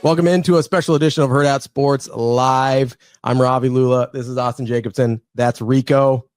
Welcome into a special edition of Hurrdat Sports Live. I'm Ravi Lulla. This is Austin Jacobsen. That's Rico.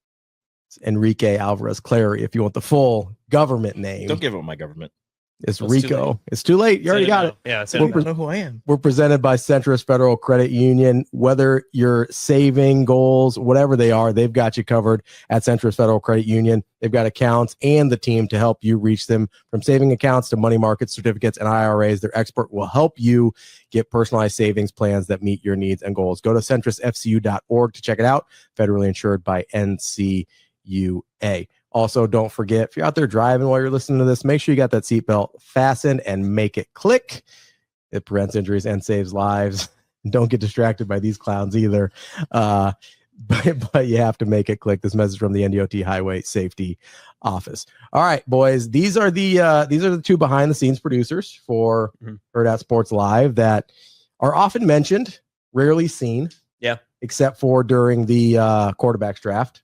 It's Enrique Alvarez-Clary, if you want the full government name. Don't give up my government. It's Rico. It's too late. You already got it. Yeah, I don't know who I am. We're presented by Centris Federal Credit Union. Whether you're saving goals, whatever they are, they've got you covered at Centris Federal Credit Union. They've got accounts and the team to help you reach them, from saving accounts to money market certificates and IRAs. Their expert will help you get personalized savings plans that meet your needs and goals. Go to centrisfcu.org to check it out. Federally insured by NCUA. Also, don't forget, if you're out there driving while you're listening to this, make sure you got that seatbelt fastened and make it click. It prevents injuries and saves lives. Don't get distracted by these clowns either. But you have to make it click. This message from the NDOT Highway Safety Office. All right, boys. These are the two behind the scenes producers for Hurrdat Sports Live that are often mentioned, rarely seen. Yeah. Except for during the quarterbacks draft.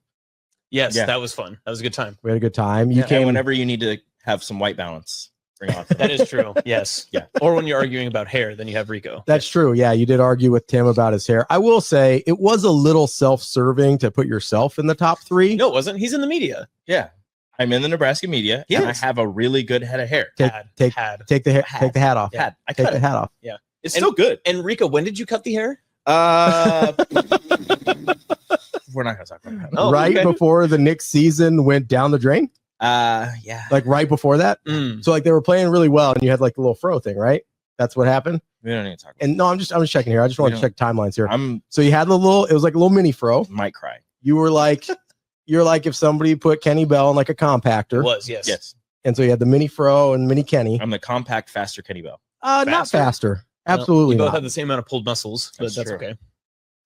Yes, Yeah. That was fun. That was a good time. We had a good time. You And came whenever you need to have some white balance. Bring on. That is true. Yes. Yeah. Or when you're arguing about hair, then you have Rico. That's true. Yeah, you did argue with Tim about his hair. I will say it was a little self-serving to put yourself in the top three. No, it wasn't. He's in the media. Yeah. I'm in the Nebraska media, and I Yes. have a really good head of hair. Take the hat off. Had. I Take cut the it. hat off. It's still good. And Rico, when did you cut the hair? We're not going to talk about that. Oh, right okay. before the Knicks season went down the drain. Yeah. Like right before that. Mm. So like they were playing really well, and you had like the little fro thing, right? That's what happened. We don't need to talk about And no, I'm just checking here. I just want to check timelines here. it. So you had the little. It was like a little mini fro. Might cry. You were like, you're like if somebody put Kenny Bell in like a compactor. It was, yes. Yes. And so you had the mini fro and mini Kenny. I'm the compact, faster Kenny Bell. Not faster. Absolutely You both not. have the same amount of pulled muscles, but That's that's true. okay.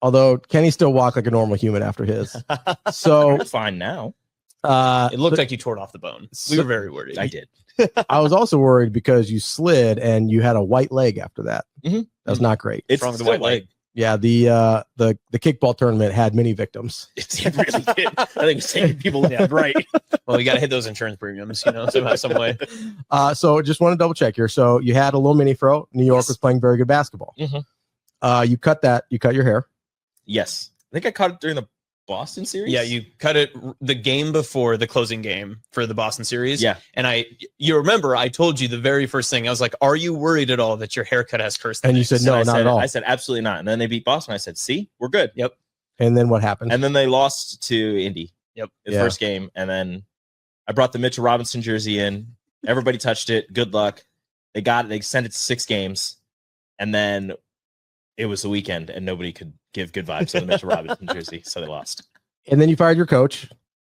Although Kenny still walked like a normal human after his. So I'm fine now. It looked like you tore it off the bone. We were very worried. I did. I was also worried because you slid and you had a white leg after that. Mhm. That was not great. It's Wrong with the still white leg. Yeah, the kickball tournament had many victims. It really did. I think it's taking people left and right. Well, you got to hit those insurance premiums, somehow, some way. So just want to double check here. So you had a little mini fro. New York Yes. was playing very good basketball. Mhm. You cut your hair. Yes. I think I caught it during the Boston series. Yeah, you cut it the game before the closing game for the Boston series. Yeah. And you remember, I told you the very first thing. I was like, "Are you worried at all that your haircut has cursed?" And you said no, not at all. I said absolutely not. And then they beat Boston. I said, "See, we're good." Yep. And then what happened? And then they lost to Indy. Yep. The Yeah. first game. And then I brought the Mitchell Robinson jersey in. Everybody touched it. Good luck. They got it. They sent it to 6 games. And then it was the weekend and nobody could give good vibes to the Mitchell Robinson jersey. So they lost. And then you fired your coach.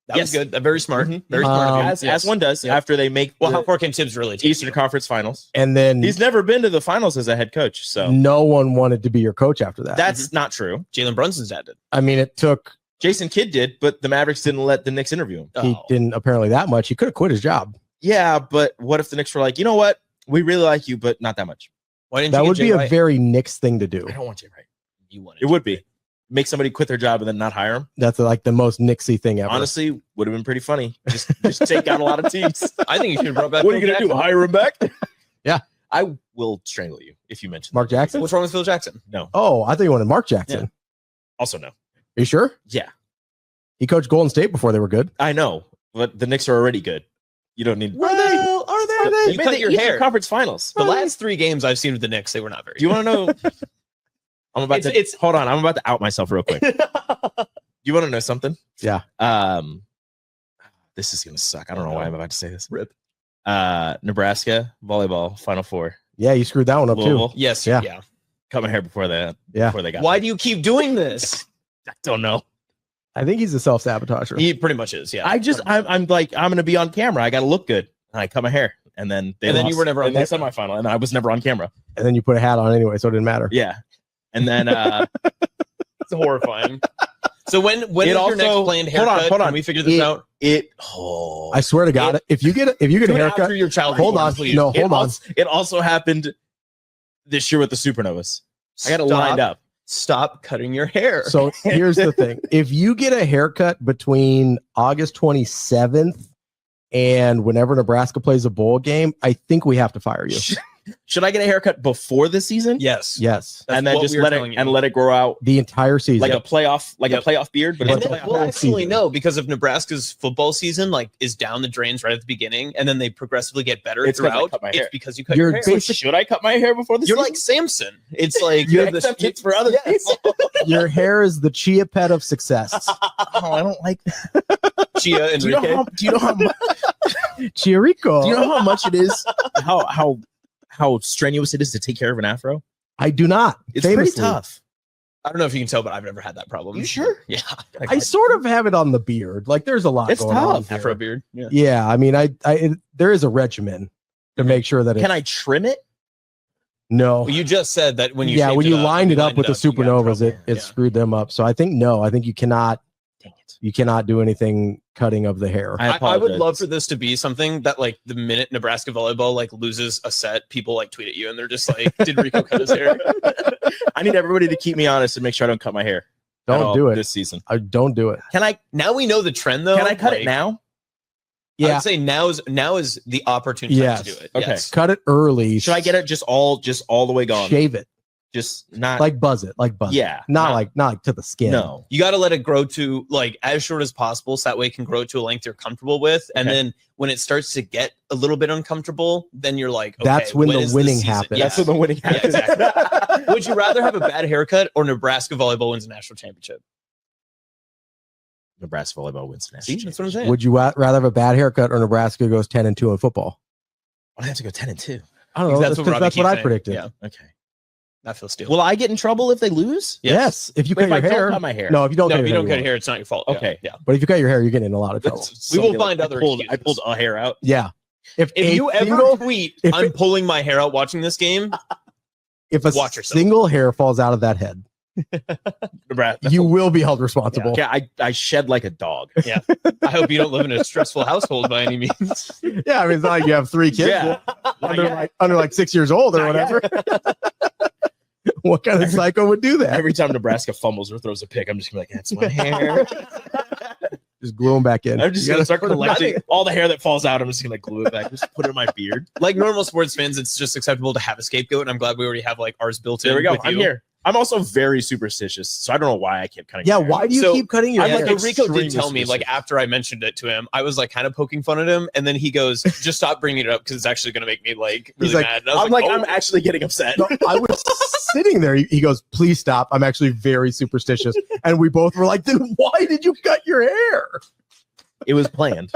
That was good. Very smart. Very smart. of you. As one does Yep. after they make Well, the how far can Tibbs really take Eastern you? Conference Finals. And then He's never been to the finals as a head coach. So no one wanted to be your coach after that. that's not true. Jalen Brunson's dad did. I mean, it took, Jason Kidd did, but the Mavericks didn't let the Knicks interview him. he didn't apparently that much. He could have quit his job. Yeah, but what if the Knicks were like, you know what? We really like you, but not that much. Why didn't That you would get be Jay a Wright? very Knicks thing to do. I don't want you right. You wanted It would be. Make somebody quit their job and then not hire him. That's like the most Knicksy thing ever. Honestly, would have been pretty funny. Just take out a lot of teams. I think you should have brought back. What are you Phil going to do? Jackson. Hire him back? Yeah. I will strangle you if you mention Mark that. Jackson? What's wrong with Phil Jackson? No. Oh, I thought you wanted Mark Jackson. Yeah. Also, no. Are you sure? Yeah. He coached Golden State before they were good. I know, but the Knicks are already good. You don't need. Well, are they? You made cut the your Eastern hair. Conference Finals. The last 3 games I've seen with the Knicks, they were not very. Do you want to know? I'm about to. Hold on. I'm about to out myself real quick. You want to know something? Yeah. This is gonna suck. I don't know why I'm about to say this. Rip. Nebraska volleyball Final Four. Yeah, you screwed that one up Louisville. too. Yes. Yeah. Yeah. Cut my hair before that. Yeah. Before they got. Why do you keep doing this? I don't know. I think he's a self-sabotager. He pretty much is. Yeah. I'm like I'm gonna be on camera. I got to look good. And I cut my hair, and then they And then you lost were never on in the semifinal, and I was never on camera. And then you put a hat on anyway, so it didn't matter. Yeah, and then It's horrifying. So when is your next planned haircut? Hold on. Can we figure this out? I swear to God, if you get a Do it haircut, after your child. hold is born, on, please. no, hold on. It also happened this year with the Supernovas. I got it lined up. Stop cutting your hair. So here's the thing. If you get a haircut between August 27th and whenever Nebraska plays a bowl game, I think we have to fire you. Should I get a haircut before the season? Yes. Yes. That's and then what just we were let telling it you. and let it grow out The entire season. like a playoff, Yep. a playoff beard. But And it's then a we'll playoff. actually season. know because of Nebraska's football season, like is down the drains right at the beginning, and then they progressively get better It's 'cause I throughout. cut my It's hair. because you cut You're your hair. So should I cut my hair before the You're season? like Samson. It's like You you're the accept it for other people. Your hair is the chia pet of success. Oh, I don't like. Chia and Do you know Chia Rico. Do you know how much it is? How strenuous it is to take care of an afro? I do not. It's famously. pretty tough. I don't know if you can tell, but I've never had that problem. You sure? Yeah. I sort of have it on the beard. Like there's a lot It's going on. tough. here. Afro beard. Yeah. Yeah, I mean, there is a regimen to make sure that Can I trim it? no. Well, you just said that when you yeah, shaved when you up, lined it up with the you got in supernovas, trouble. it Yeah. screwed them up. So I think no. I think you cannot. Dang it. You cannot do anything cutting of the hair. I I would apologize. love for this to be something that like the minute Nebraska volleyball like loses a set, people like tweet at you and they're just like, "Did Rico cut his hair?" I need everybody to keep me honest and make sure I don't cut my hair. at Don't all do it. this season. I don't do it. Can I? Now we know the trend though. Can I cut like, it now? Yeah, I'd say now is the opportune time Yes. to do it. Okay. Yes. cut it early. Should I get it just all the way gone? Shave it, Just not like buzz it, like buzz. it. yeah, not like to the skin. no. You got to let it grow to like as short as possible so that way it can grow to a length you're comfortable with. And Okay. then when it starts to get a little bit uncomfortable, then you're like, okay, That's when the is winning season? happens. Yeah. That's when the winning Yeah, happens. exactly. Would you rather have a bad haircut or Nebraska volleyball wins a national championship? Nebraska volleyball wins the See, national that's what I'm championship. saying. Would you rather have a bad haircut or Nebraska goes 10-2 in football? I have to go 10-2. I don't know. That's That's, what Robbie that's what keeps I saying. predicted. Yeah, Okay. I feel steel. Will I get in trouble if they lose? Yes. If you If cut I your hair. don't cut my hair. No, if you don't no, cut if you your don't hair. cut hair, it's not your fault. Okay. Yeah. But if you cut your hair, you're getting in a lot of trouble. We will Something find like, other I pulled excuses. a hair out. Yeah. If If you ever single, tweet, if I'm it- pulling my hair out watching this game, if a watch yourself. single hair falls out of that head, Nebraska. you will be held responsible. Yeah, I shed like a dog. I hope you don't live in a stressful household by any means. Yeah, I mean, it's not like you have 3 kids Yeah. under like 6 years old or Not whatever. What kind of psycho would do that? Every time Nebraska fumbles or throws a pick, I'm just gonna be like, that's my hair. Just glue them back in. I'm just You gonna gotta start put 'em back collecting in. all the hair that falls out. I'm just gonna glue it back. Just put it in my beard. Like normal sports fans, it's just acceptable to have a scapegoat, and I'm glad we already have like ours built in. There we go. with I'm you. here. I'm also very supersticious, so I don't know why I kept cutting. Yeah, my hair. why do you So, keep cutting your I'm hair? like, Rico did extremely tell me, like, specific. after I mentioned it to him, I was like kind of poking fun at him, and then he goes, "Just stop bringing it up because it's actually going to make me like really He's like, mad." And I was I'm like, "Oh." I'm actually getting upset. No, I was sitting there. He goes, please stop. I'm actually very superstitious. And we both were like, then why did you cut your hair? It was planned.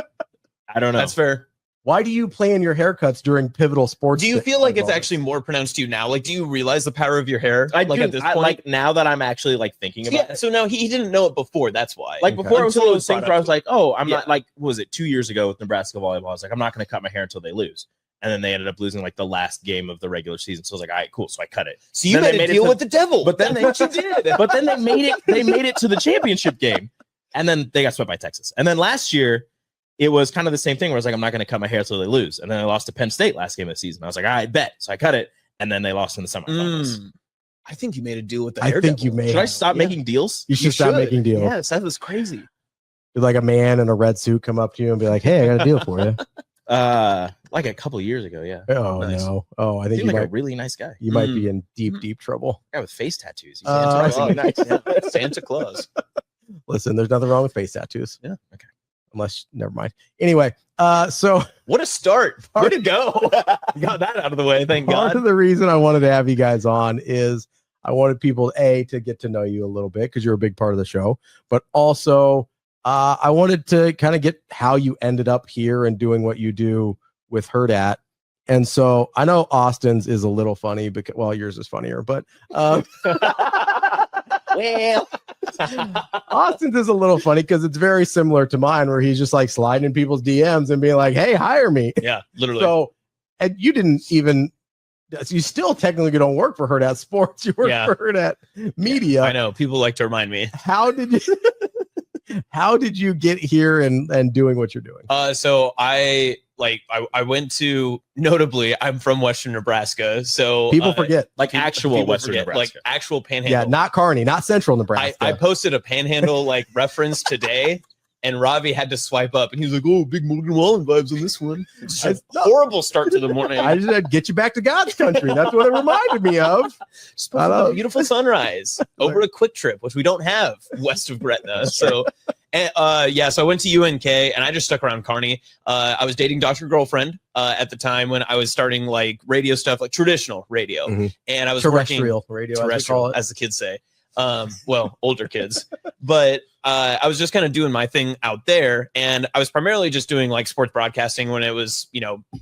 I don't know. That's fair. Why do you plan your haircuts during pivotal sports? Do you feel like it's moments? actually more pronounced to you now? Like, do you realize the power of your hair? I like do. at this I, point. like now that I'm actually like thinking about Yeah. it. So now he didn't know it before. That's why. Like Okay. before, it was one Until of it those was things brought where I up. was like, "Oh, I'm Yeah. not like." What was it 2 years ago with Nebraska volleyball? I was like, "I'm not going to cut my hair until they lose," and then they ended up losing like the last game of the regular season. So I was like, "All right, cool." So I cut it. so you then they made a made it deal to- with the devil. but then That's what you did. But then they made it. They made it to the championship game, and then they got swept by Texas. And then last year, it was kind of the same thing where I was like, "I'm not going to cut my hair until they lose," and then I lost to Penn State last game of the season. I was like, "I bet." So I cut it, and then they lost in the semifinals. I think you made a deal with the I hair think devil. you may Should I have. stop Yeah. making deals? You should stop making deals. Yes, that was crazy. Like a man in a red suit come up to you and be like, hey, I got a deal for you. Like a couple years ago, yeah. Oh, Nice. no. Oh, I think Seemed you like might, a really nice guy. you might be in deep, Mm. deep trouble. Guy with face tattoos. He's Uh, surprisingly nice. Yeah. Santa Claus. Listen, there's nothing wrong with face tattoos. Yeah. Okay. Unless, never mind. Anyway, so What a start. Way to go. Got that out of the way. Thank part God. of the reason I wanted to have you guys on is I wanted people to get to know you a little bit because you're a big part of the show, but also I wanted to kind of get how you ended up here and doing what you do with Hurrdat. And so I know Austin's is a little funny because, well, yours is funnier, but Well, Austin's is a little funny because it's very similar to mine, where he's just like sliding in people's DMs and being like, hey, hire me. Yeah, literally. So, and you didn't even, you still technically don't work for Hurrdat Sports. You work Yeah. for Hurrdat Media. I know. People like to remind me. How did you get here and doing what you're doing? So I went to, notably, I'm from Western Nebraska. So People forget. like people- actual people Western forget, Nebraska. like actual panhandle. Yeah, not Kearney, not Central I Nebraska. posted a panhandle like reference today. and Ravi had to swipe up, and he was like, "Oh, big Morgan Wallen vibes on this one." It's a horrible start to the morning. I just said, get you back to God's country. That's what it reminded me of. Just a beautiful sunrise over a Quick Trip, which we don't have west of Gretna. So, so I went to UNK, and I just stuck around Kearney. I was dating Dr. Girlfriend at the time when I was starting like radio stuff, like traditional radio, and I was terrestrial radio, terrestrial, as the kids say. Well, older kids, but I was just kind of doing my thing out there, and I was primarily just doing like sports broadcasting when it was,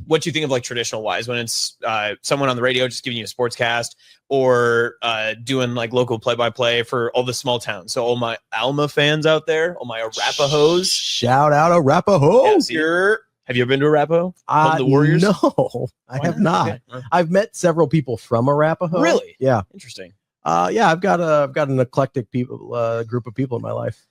what you think of like traditional wise, when it's someone on the radio just giving you a sports cast, or doing like local play-by-play for all the small towns. So all my Alma fans out there, all my Arapahoes, shout out Arapaho. Have you ever been to Arapaho? The Warriors? No, I have not. Okay. I've met several people from Arapaho. Really? Yeah. Interesting. I've got an eclectic group of people in my life.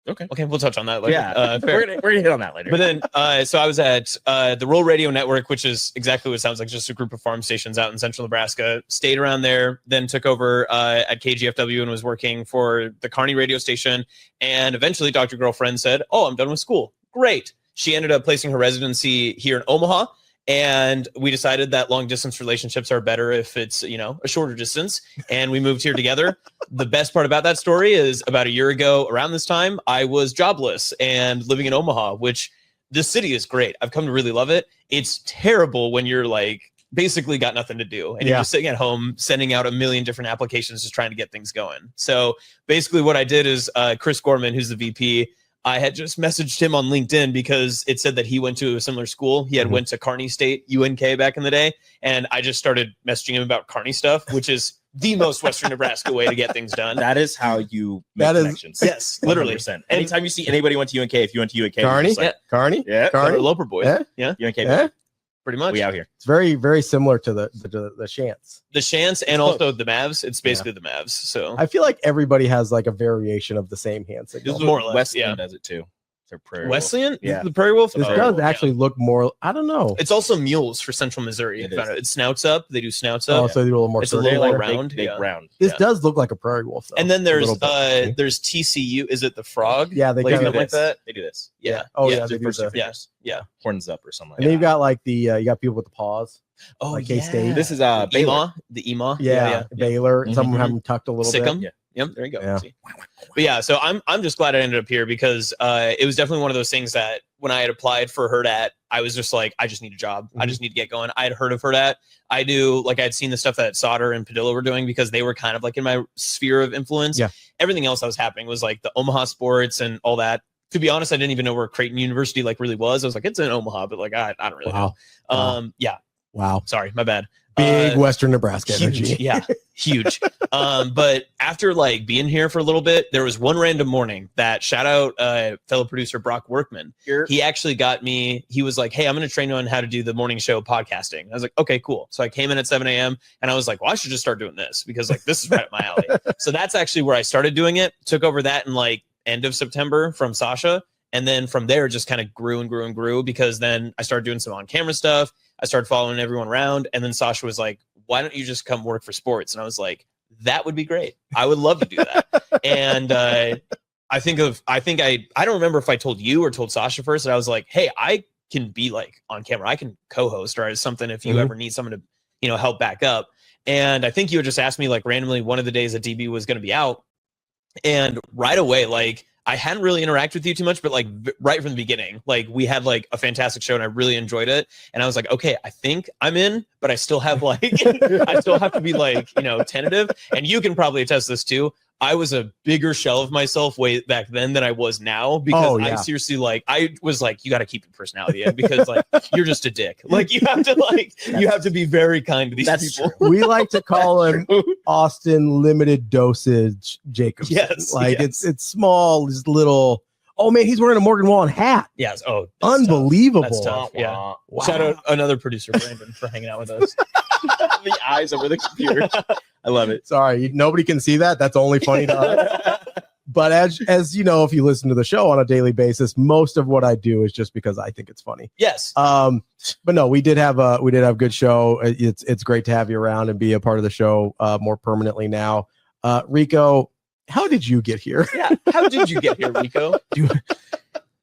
Okay, we'll touch on that later. Yeah, we're gonna hit on that later. But then, so I was at the Rural Radio Network, which is exactly what it sounds like, just a group of farm stations out in central Nebraska. Stayed around there, then took over at KGFW and was working for the Kearney radio station. And eventually, Dr. Girlfriend said, "Oh, I'm done with school." Great. She ended up placing her residency here in Omaha. And we decided that long distance relationships are better if it's, a shorter distance. And we moved here together. The best part about that story is about a year ago around this time, I was jobless and living in Omaha, which this city is great. I've come to really love it. It's terrible when you're like basically got nothing to do and you're just sitting at home sending out a million different applications, just trying to get things going. So basically what I did is Chris Gorman, who's the VP, I had just messaged him on LinkedIn because it said that he went to a similar school. He had went to Kearney State, UNK back in the day. And I just started messaging him about Kearney stuff, which is the most Western Nebraska way to get things done. That is how you make connections. Yes, literally. 100%. Anytime you see anybody went to UNK, if you went to UNK, Kearney, Kearney, Kearney, Loper boys, UNK, pretty much. We out here. It's very, very similar to the Shants. The Shants and also the Mavs. It's basically the Mavs. So I feel like everybody has like a variation of the same hand signal. More or less. Wesleyan does it too. Prairie Wesleyan? Yeah. The Prairie Wolf? This does actually look more, I don't know. It's also mules for Central Missouri. It snouts up. They do snouts up. Oh, so they do a little more it's a little circular. more round. Big round. This does look like a prairie wolf, though. And then there's TCU. Is it the frog? Yeah, they like, kind of like that. They do this. Yeah. Oh, yeah. they do the, horns up or something. And then you got like you got people with the paws. Oh, like K-State. This is Baylor. The EMA. Yeah, Baylor. Mm-hmm. Some of them have them tucked a little Sikkim. bit. Yep, there you go. Yeah. But yeah, so I'm just glad I ended up here because it was definitely one of those things that when I had applied for Hurrdat, I was just like, I just need a job. I just need to get going. I had heard of Hurrdat. I knew, like, I'd seen the stuff that Sauter and Padilla were doing because they were kind of like in my sphere of influence. Yeah. Everything else that was happening was like the Omaha sports and all that. To be honest, I didn't even know where Creighton University like really was. I was like, it's in Omaha, but like I don't really know. Yeah. Wow. Sorry, my bad. Big Western Nebraska huge, energy. Yeah, huge. But after like being here for a little bit, there was one random morning that shout out fellow producer Brock Workman. He actually got me. He was like, "Hey, I'm going to train you on how to do the morning show podcasting." I was like, "Okay, cool." So I came in at 7 a.m. and I was like, "Well, I should just start doing this because like this is right up my alley." So that's actually where I started doing it. Took over that in like end of September from Sasha. And then from there, just kind of grew and grew and grew because then I started doing some on-camera stuff. I started following everyone around. And then Sasha was like, why don't you just come work for sports? And I was like, that would be great. I would love to do that. And I don't remember if I told you or told Sasha first. And I was like, hey, I can be like on camera. I can co-host or something if you ever need someone to, help back up. And I think you had just asked me like randomly one of the days that DB was going to be out. And right away, like, I hadn't really interacted with you too much, but like right from the beginning, like we had like a fantastic show and I really enjoyed it. And I was like, okay, I think I'm in, but I still have like, I still have to be like, tentative. And you can probably attest this too. I was a bigger shell of myself way back then than I was now because I seriously I was like, you got to keep your personality in because like you're just a dick. Like you have to be very kind to these people. True. We like to call him Austin limited dosage Jacobsen. Yes. It's small, this little. Oh man, he's wearing a Morgan Wallen hat. Yes. Oh, unbelievable. That's tough. Yeah. Wow. Shout out another producer, Brandon, for hanging out with us. The eyes over the computer. I love it. Sorry, nobody can see that. That's only funny to us. But as you know, if you listen to the show on a daily basis, most of what I do is just because I think it's funny. Yes. But no, we did have a good show. It's great to have you around and be a part of the show more permanently now. Rico, how did you get here? Yeah. How did you get here, Rico?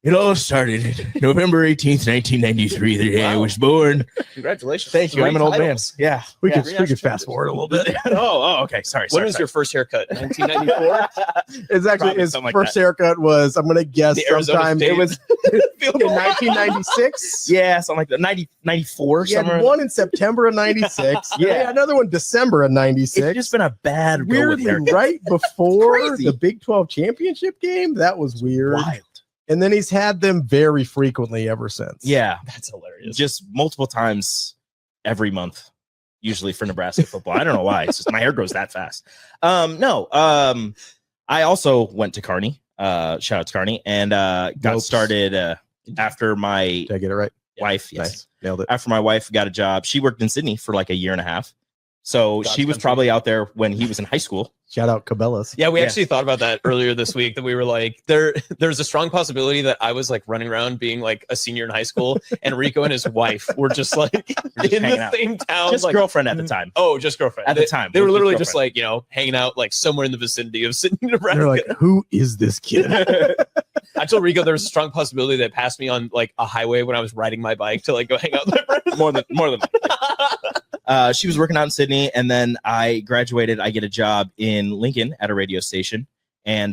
It all started November 18th, 1993, the day I was born. Congratulations. Thank you. I'm an old man. Yeah. We could fast forward a little bit. Okay. Sorry. When was your first haircut? 1994? It's actually Probably his something like first that. haircut was, I'm going to guess, The Arizona sometime State. it was in 1996. Yeah, something like that. 94 He had somewhere. one in September of 96. Yeah. He had another one December of 96. It's just been a bad go with Weirdly, haircut. right before Crazy. the Big 12 championship game. That was weird. Wild. And then he's had them very frequently ever since. Yeah. That's hilarious. Just multiple times every month, usually for Nebraska football. I don't know why. It's just my hair grows that fast. I also went to Kearney. Shout out to Kearney, and got Nope. started after my Did I get it right? wife. Yes. Nice. Nailed it. After my wife got a job, she worked in Sydney for like a year and a half. So God's she was country. probably out there when he was in high school. Shout out Cabela's. Yeah, we Yeah. actually thought about that earlier this week, that we were like, there's a strong possibility that I was like running around being like a senior in high school, and Rico and his wife were just like just in hanging the out. same town. Just like, girlfriend at the time. Oh, just girlfriend. At the time. They were Just literally just girlfriend. like, you know, hanging out like somewhere in the vicinity of Sydney, Nebraska. They're like, who is this kid? I told Rico there was a strong possibility that passed me on like a highway when I was riding my bike to like go hang out with my friends. more than she was working out in Sydney, and then I graduated. I get a job in Lincoln at a radio station, and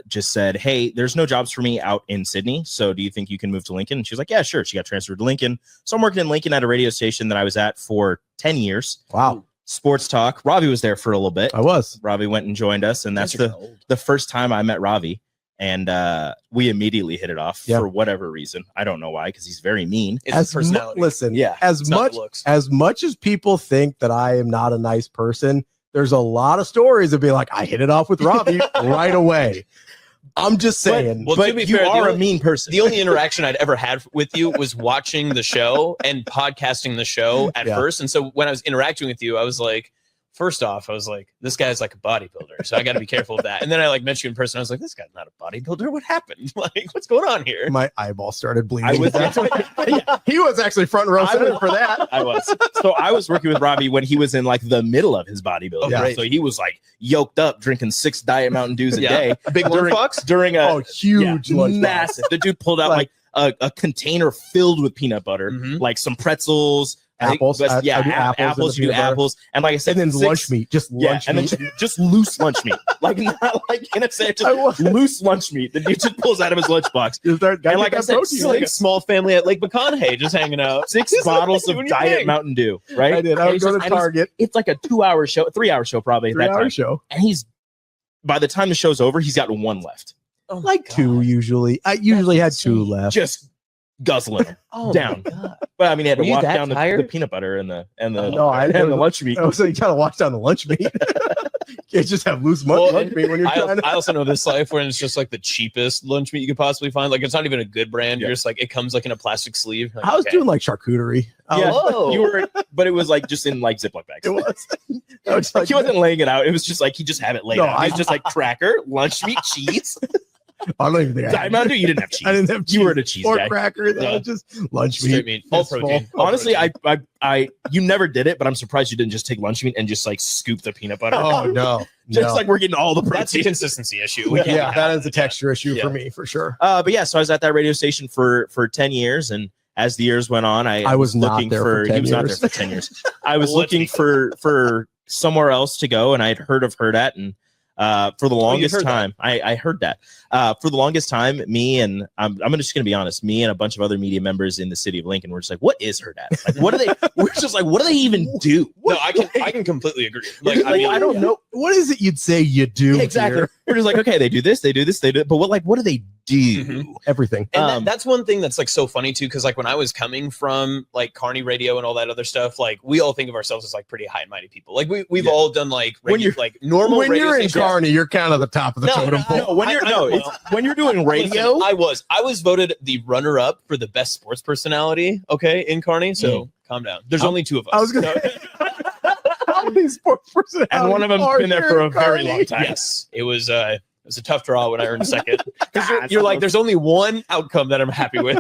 just said, hey, there's no jobs for me out in Sydney, so do you think you can move to Lincoln? And she was like, yeah, sure. She got transferred to Lincoln. So I'm working in Lincoln at a radio station that I was at for 10 years. Wow. Sports Talk. Ravi was there for a little bit. I was. Ravi went and joined us, and that's Guys are old. the first time I met Ravi. And we immediately hit it off Yeah. for whatever reason. I don't know why, because he's very mean. It's his personality. Listen, Yeah. as It's not much the looks. as much as people think that I am not a nice person, there's a lot of stories of being like, I hit it off with Robbie right away. I'm just saying. Well, But to be you fair, the are a only- mean person. The only interaction I'd ever had with you was watching the show and podcasting the show at Yeah. first. And so when I was interacting with you, I was like, first off, I was like, this guy's like a bodybuilder, so I got to be careful of that. And then I like met you in person. I was like, this guy's not a bodybuilder. What happened? Like, what's going on here? My eyeball started bleeding. I was He was actually front row center for that. I was. So I was working with Robbie when he was in like the middle of his bodybuilding. Yeah. So he was like yoked up, drinking 6 Diet Mountain Dews a day. Big during, Fox. during a Oh, huge lunchbox. massive. The dude pulled out like a container filled with peanut butter, Mhm. like some pretzels, I think- Apples. I do apples, apples you do and peanut butter. apples, and like I said, And then 6 lunch meat, just Yeah, lunch and meat. then just loose lunch meat, like not like in a sandwich, I was- just loose lunch meat. The dude just pulls out of his lunchbox Just start- gotta and get like I that said, protein. It's like a small family at Lake McConaughey just hanging out. 6 He's like, bottles of doing your Diet thing. Mountain Dew, right? I did. I And would he's go just- to and he's- Target. It's like a 2-hour show, 3-hour show probably at that 3-hour time. show. And he's by the time the show's over, he's got 1 left, Oh my Like God. 2 usually. I usually had 2 insane. left. just guzzling them Oh down. my God. But I mean, he had to Were you walk that down the tired? peanut butter and the No, I- and the lunch meat. Oh, so you gotta watch down the lunch meat. Can't just have loose Well, lunch meat when you're trying to. I also know this life when it's just like the cheapest lunch meat you could possibly find. Like it's not even a good brand. Yeah. You're just like it comes like in a plastic sleeve. Like, I was okay. doing like charcuterie. Yeah, Whoa. you were, but it was like just in like Ziploc bags. It was. I was Like, he wasn't laying it out. It was just like he just had it laid No, out. He was just like cracker, lunch meat, cheese. I don't even think I Diet had. Mountain Dew, you didn't have cheese. I didn't have cheese. You were a cheese or guy. cracker. That Yeah. was just lunch Straight meat. meat, all Just protein. full. Honestly, I, you never did it, but I'm surprised you didn't just take lunch meat and just like scoop the peanut butter. Oh no, just no. like we're getting all the That's a protein. consistency issue. We can't Yeah, be that having is a it. texture issue Yeah. for me for sure. But yeah, so I was at that radio station for 10 years, and as the years went on, I was not looking there for 10 he was not there years. for 10 years. I was Well, let's looking be for somewhere else to go, and I had heard of Hurrdat, and for the longest heard that. time, I heard that. For the longest time, me and I'm just gonna be honest, me and a bunch of other media members in the city of Lincoln were just like, what is Hurrdat? Like, what do they? We're just like, what do they even do? No, I can completely agree. Like, I Like, mean, I don't know. What is it you'd say you do? Yeah, exactly. here? We're just like, okay, they do this, they do this, they do it, but what do they do? Mhm. Everything. And Um, that's one thing that's like so funny too, because like when I was coming from like Kearney radio and all that other stuff, like we all think of ourselves as like pretty high and mighty people. Like we've Yeah. all done like When you're- like normal When radio you're in stations. Kearney, you're kind of the top of the No, totem pole. No, when you're when you're doing radio, Listen, I was voted the runner up for the best sports personality. Okay, in Kearney, so calm down. There's only 2 of us. I was gonna. How many sports personalities and one of them's are been there here for a in very Kearney? long time. Yes, it was a tough draw when I earned second. Because you're like, there's only one outcome that I'm happy with.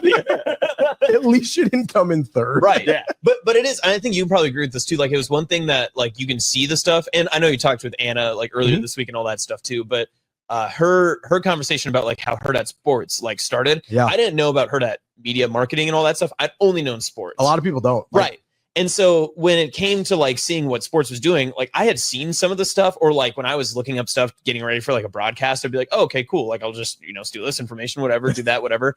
At least you didn't come in third. Right. Yeah. But it is, and I think you probably agree with this too. Like it was one thing that like you can see the stuff, and I know you talked with Anna like earlier Mhm. this week and all that stuff too. But her conversation about like how Hurrdat Sports like started. Yeah. I didn't know about Hurrdat media marketing and all that stuff. I'd only known sports. A lot of people don't. Right. And so when it came to like seeing what sports was doing, like I had seen some of the stuff, or like when I was looking up stuff, getting ready for like a broadcast, I'd be like, oh, okay, cool. Like I'll just, steal this information, whatever, do that, whatever.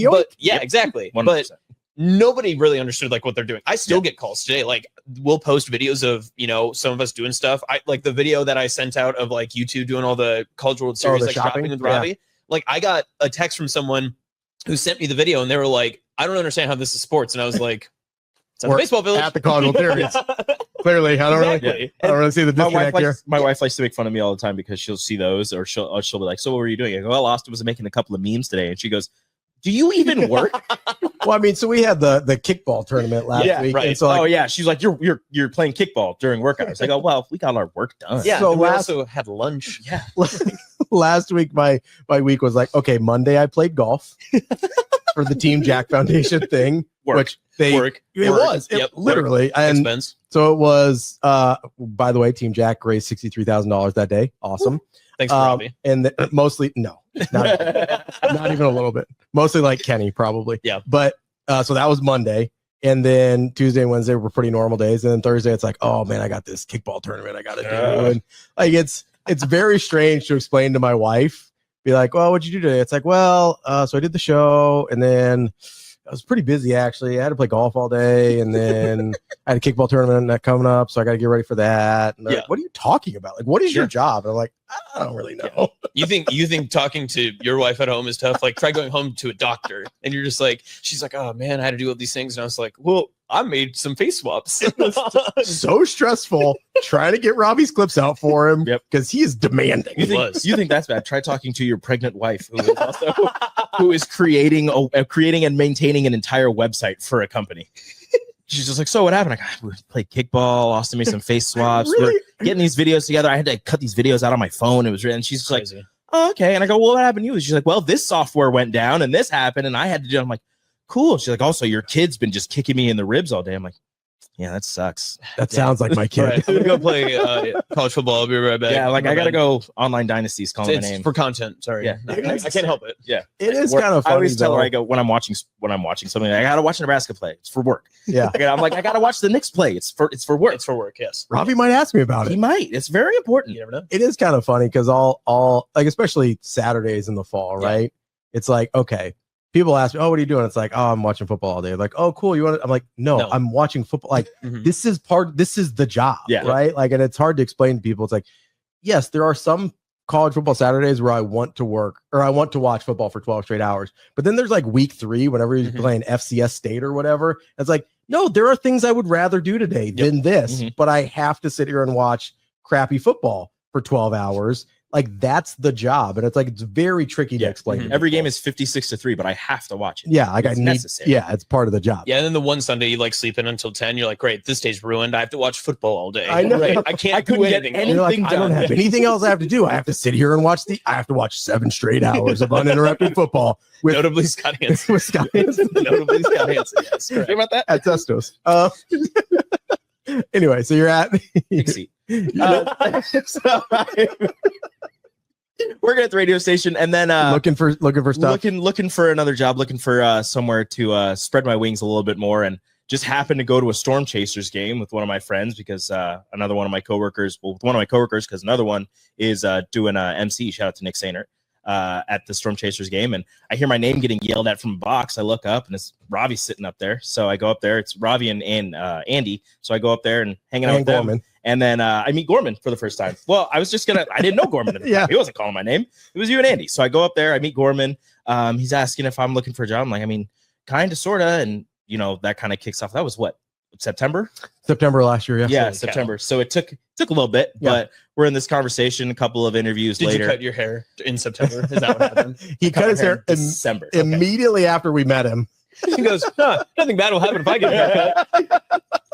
But yeah, exactly. 100%. But nobody really understood like what they're doing. I still get calls today. Like we'll post videos of, some of us doing stuff. I like the video that I sent out of like YouTube doing all the College World Series, like shopping with Ravi. Yeah. Like I got a text from someone who sent me the video and they were like, I don't understand how this is sports. And I was like, it's at the baseball village. At the College World Series. Clearly, I don't really see the disconnect here. My wife likes to make fun of me all the time because she'll see those, or she'll be like, so what were you doing? I go, well, Austin was making a couple of memes today. And she goes, do you even work? Well, I mean, so we had the kickball tournament last week. Right. And so like, she's like, you're playing kickball during work hours. I go, well, we got our work done. Yeah. So we also had lunch. Yeah. Last week, my week was like, okay, Monday I played golf for the Team Jack Foundation thing. Work. Literally. And expense. so it was, by the way, Team Jack raised $63,000 that day. Awesome. Thanks for Robbie. And mostly, no, not even a little bit. Mostly like Kenny, probably. Yeah. But so that was Monday. And then Tuesday and Wednesday were pretty normal days. And then Thursday, it's like, oh man, I got this kickball tournament I got to do. And like, it's very strange to explain to my wife, be like, well, what'd you do today? It's like, well, so I did the show and then I was pretty busy actually. I had to play golf all day and then I had a kickball tournament coming up. So I got to get ready for that. And like, what are you talking about? Like, what is your job? And I'm like, I don't really know. You think talking to your wife at home is tough? Like try going home to a doctor and you're just like, she's like, oh man, I had to do all these things. And I was like, well, I made some face swaps. So stressful trying to get Robbie's clips out for him because he is demanding. You think that's bad? Try talking to your pregnant wife who is creating and maintaining an entire website for a company. She's just like, so what happened? We played kickball. Austin made some face swaps. We're getting these videos together. I had to cut these videos out on my phone. It was and she's like, oh, okay. And I go, well, what happened to you? She's like, well, this software went down and this happened and I had to do it. I'm like, cool. She's like, also, your kid's been just kicking me in the ribs all day. I'm like, yeah, that sucks. That sounds like my kid. Right. I'm gonna go play college football. I'll be right back. Yeah, like I gotta go online dynasties. Calling my name for content. Sorry, I can't help it. Yeah, it is kind of funny. I always tell her I go when I'm watching something. I gotta watch Nebraska play. It's for work. Yeah, I'm like I gotta watch the Knicks play. It's for work. It's for work. Yes. Robbie might ask me about it. He might. It's very important. You never know. It is kind of funny because all like especially Saturdays in the fall, right? It's like okay. People ask me, oh, what are you doing? It's like, oh, I'm watching football all day. Like, oh, cool. You want to? I'm like, no, I'm watching football. Like, this is the job, right? Like, and it's hard to explain to people. It's like, yes, there are some college football Saturdays where I want to work or I want to watch football for 12 straight hours. But then there's like week 3, whenever you're playing FCS State or whatever. It's like, no, there are things I would rather do today than this, but I have to sit here and watch crappy football for 12 hours. Like that's the job, and it's like it's very tricky to explain. Every game is 56-3, but I have to watch it. Yeah, like it's necessary. Yeah, it's part of the job. Yeah, and then the one Sunday you like sleep in until 10. You're like, great, this day's ruined. I have to watch football all day. I know. Right? I can't do anything. Like, I don't have anything else I have to do. I have to sit here and I have to watch 7 straight hours of uninterrupted football. Notably Scott Hansen. With Scott Hansen. Notably Scott Hansen. Yes. Right. About that at Testos. Anyway, so you're at Dixie. Working at the radio station and then looking for stuff, looking for another job, looking for somewhere to spread my wings a little bit more, and just happened to go to a Storm Chasers game with one of my friends because another one of my coworkers, because another one is doing MC. Shout out to Nick Sainer at the Storm Chasers game, and I hear my name getting yelled at from a box. I look up and it's Ravi sitting up there, so I go up there. It's Ravi and Andy, so I go up there and hanging out with them. And then I meet Gorman for the first time. Well, I didn't know Gorman. He wasn't calling my name. It was you and Andy. So I go up there, I meet Gorman. He's asking if I'm looking for a job. I'm like, I mean, kind of, sort of. And, that kind of kicks off. That was what? September last year. Yeah, September. So it took a little bit, but we're in this conversation, a couple of interviews later. Did you cut your hair in September? Is that what happened? He cut his hair in December. Immediately after we met him. He goes, nothing bad will happen if I get a haircut.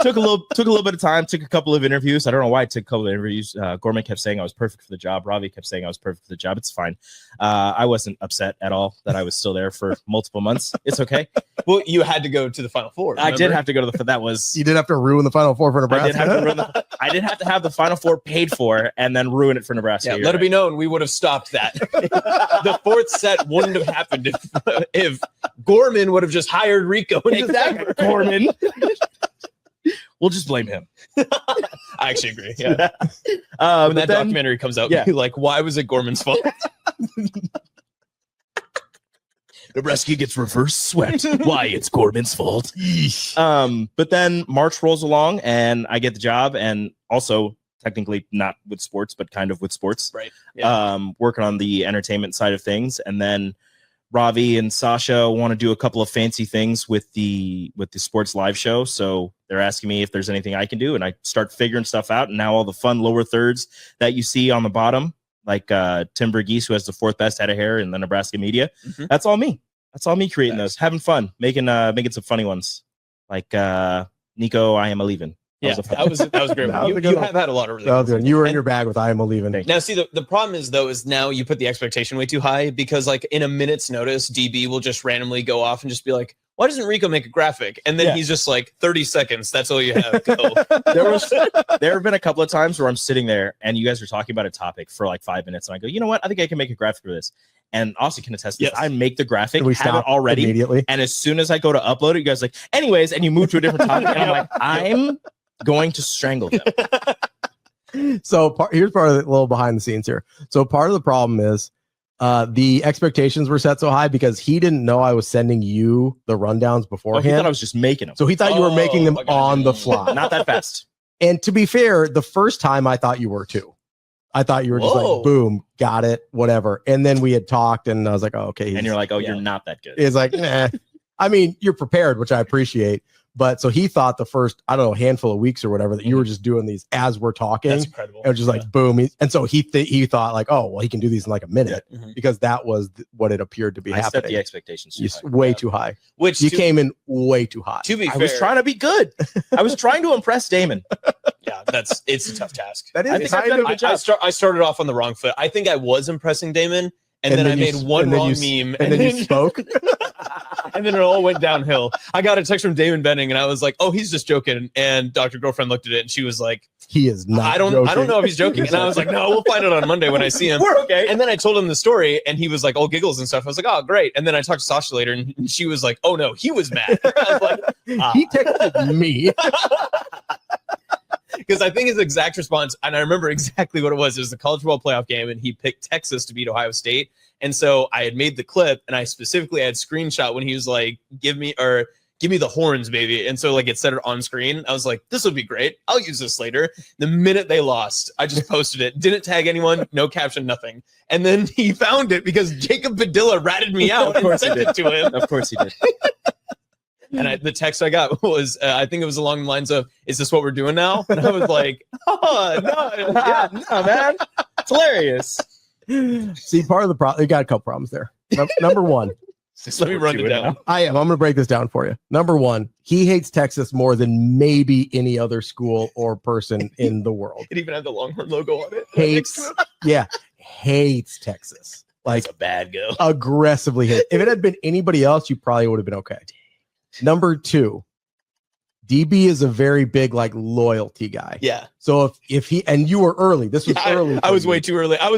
Took a little bit of time, took a couple of interviews. I don't know why it took a couple of interviews. Gorman kept saying I was perfect for the job. Ravi kept saying I was perfect for the job. It's fine. I wasn't upset at all that I was still there for multiple months. It's okay. Well, you had to go to the Final Four. I did have to go to that was You did have to ruin the Final Four for Nebraska. I did have to have the Final Four paid for and then ruin it for Nebraska. Yeah, let it be known we would have stopped that. The fourth set wouldn't have happened if Gorman would have just hired Rico. Exactly, Gorman. We'll just blame him. I actually agree. Yeah. When that documentary comes out, yeah. like, why was it Gorman's fault? Nebraska gets reverse swept. Why? It's Gorman's fault. But then March rolls along and I get the job, and also technically not with sports, but kind of with sports. Right. Yeah. Working on the entertainment side of things. And then Ravi and Sasha want to do a couple of fancy things with the sports live show. So they're asking me if there's anything I can do, and I start figuring stuff out. And now all the fun lower thirds that you see on the bottom, like Tim Verghese, who has the fourth best head of hair in the Nebraska media, that's all me. That's all me creating those, having fun, making some funny ones, like Nico, I am a leaving. Yeah, that was a great one. You have had a lot of really good ones. You were in your bag with I am a leaving. Now, see, the problem is, though, is now you put the expectation way too high, because like in a minute's notice, DB will just randomly go off and just be like, why doesn't Rico make a graphic? And then he's just like, 30 seconds. That's all you have. Go. There have been a couple of times where I'm sitting there and you guys are talking about a topic for like 5 minutes. And I go, you know what? I think I can make a graphic for this. And Austin can attest to this. I make the graphic, we have it already immediately. And as soon as I go to upload it, you guys are like, anyways, and you move to a different topic. And I'm like, I'm going to strangle them. So here's part of the little behind the scenes here. So part of the problem is the expectations were set so high because he didn't know I was sending you the rundowns beforehand. He thought I was just making them. So he thought you were making them on the fly. Not that fast. And to be fair, the first time I thought you were too. I thought you were just like, boom, got it, whatever. And then we had talked and I was like, oh, okay. And you're like, oh, you're not that good. It's like, nah. I mean, you're prepared, which I appreciate. But so he thought the first, I don't know, handful of weeks or whatever that you were just doing these as we're talking. That's incredible. It was just like, boom. And so he thought like, oh, well, he can do these in like a minute because that was what it appeared to be happening. Set the expectations way too high. Which you came in way too high. To be fair, I was trying to be good. I was trying to impress Damon. Yeah, it's a tough task. That is I started off on the wrong foot. I think I was impressing Damon. And then I made one wrong meme. And then you spoke. And then it all went downhill. I got a text from Damon Benning and I was like, oh, he's just joking. And Dr. Girlfriend looked at it and she was like, he is not. I don't know if he's joking. And I was like, no, we'll find out on Monday when I see him. We're okay. And then I told him the story and he was like, all giggles and stuff. I was like, oh, great. And then I talked to Sasha later and she was like, oh no, he was mad. I was like, he texted me. Because I think his exact response, and I remember exactly what it was the college football playoff game, and he picked Texas to beat Ohio State. And so I had made the clip, and I specifically had screenshot when he was like, give me the horns, baby. And so like it said it on screen. I was like, this would be great. I'll use this later. The minute they lost, I just posted it. Didn't tag anyone, no caption, nothing. And then he found it because Jacob Padilla ratted me out and sent it to him. Of course he did. And the text I got was, I think it was along the lines of, is this what we're doing now? And I was like, oh, no. Yeah, no, man. It's hilarious. See, part of the problem, you got a couple problems there. Number one. Let me run it down. I'm going to break this down for you. Number one, he hates Texas more than maybe any other school or person in the world. It even had the Longhorn logo on it. Hates Texas. Like that's a bad go. Aggressively hate. If it had been anybody else, you probably would have been okay. Number two, DB is a very big like loyalty guy. Yeah. So if he, and you were early, this was early. I was way too early. I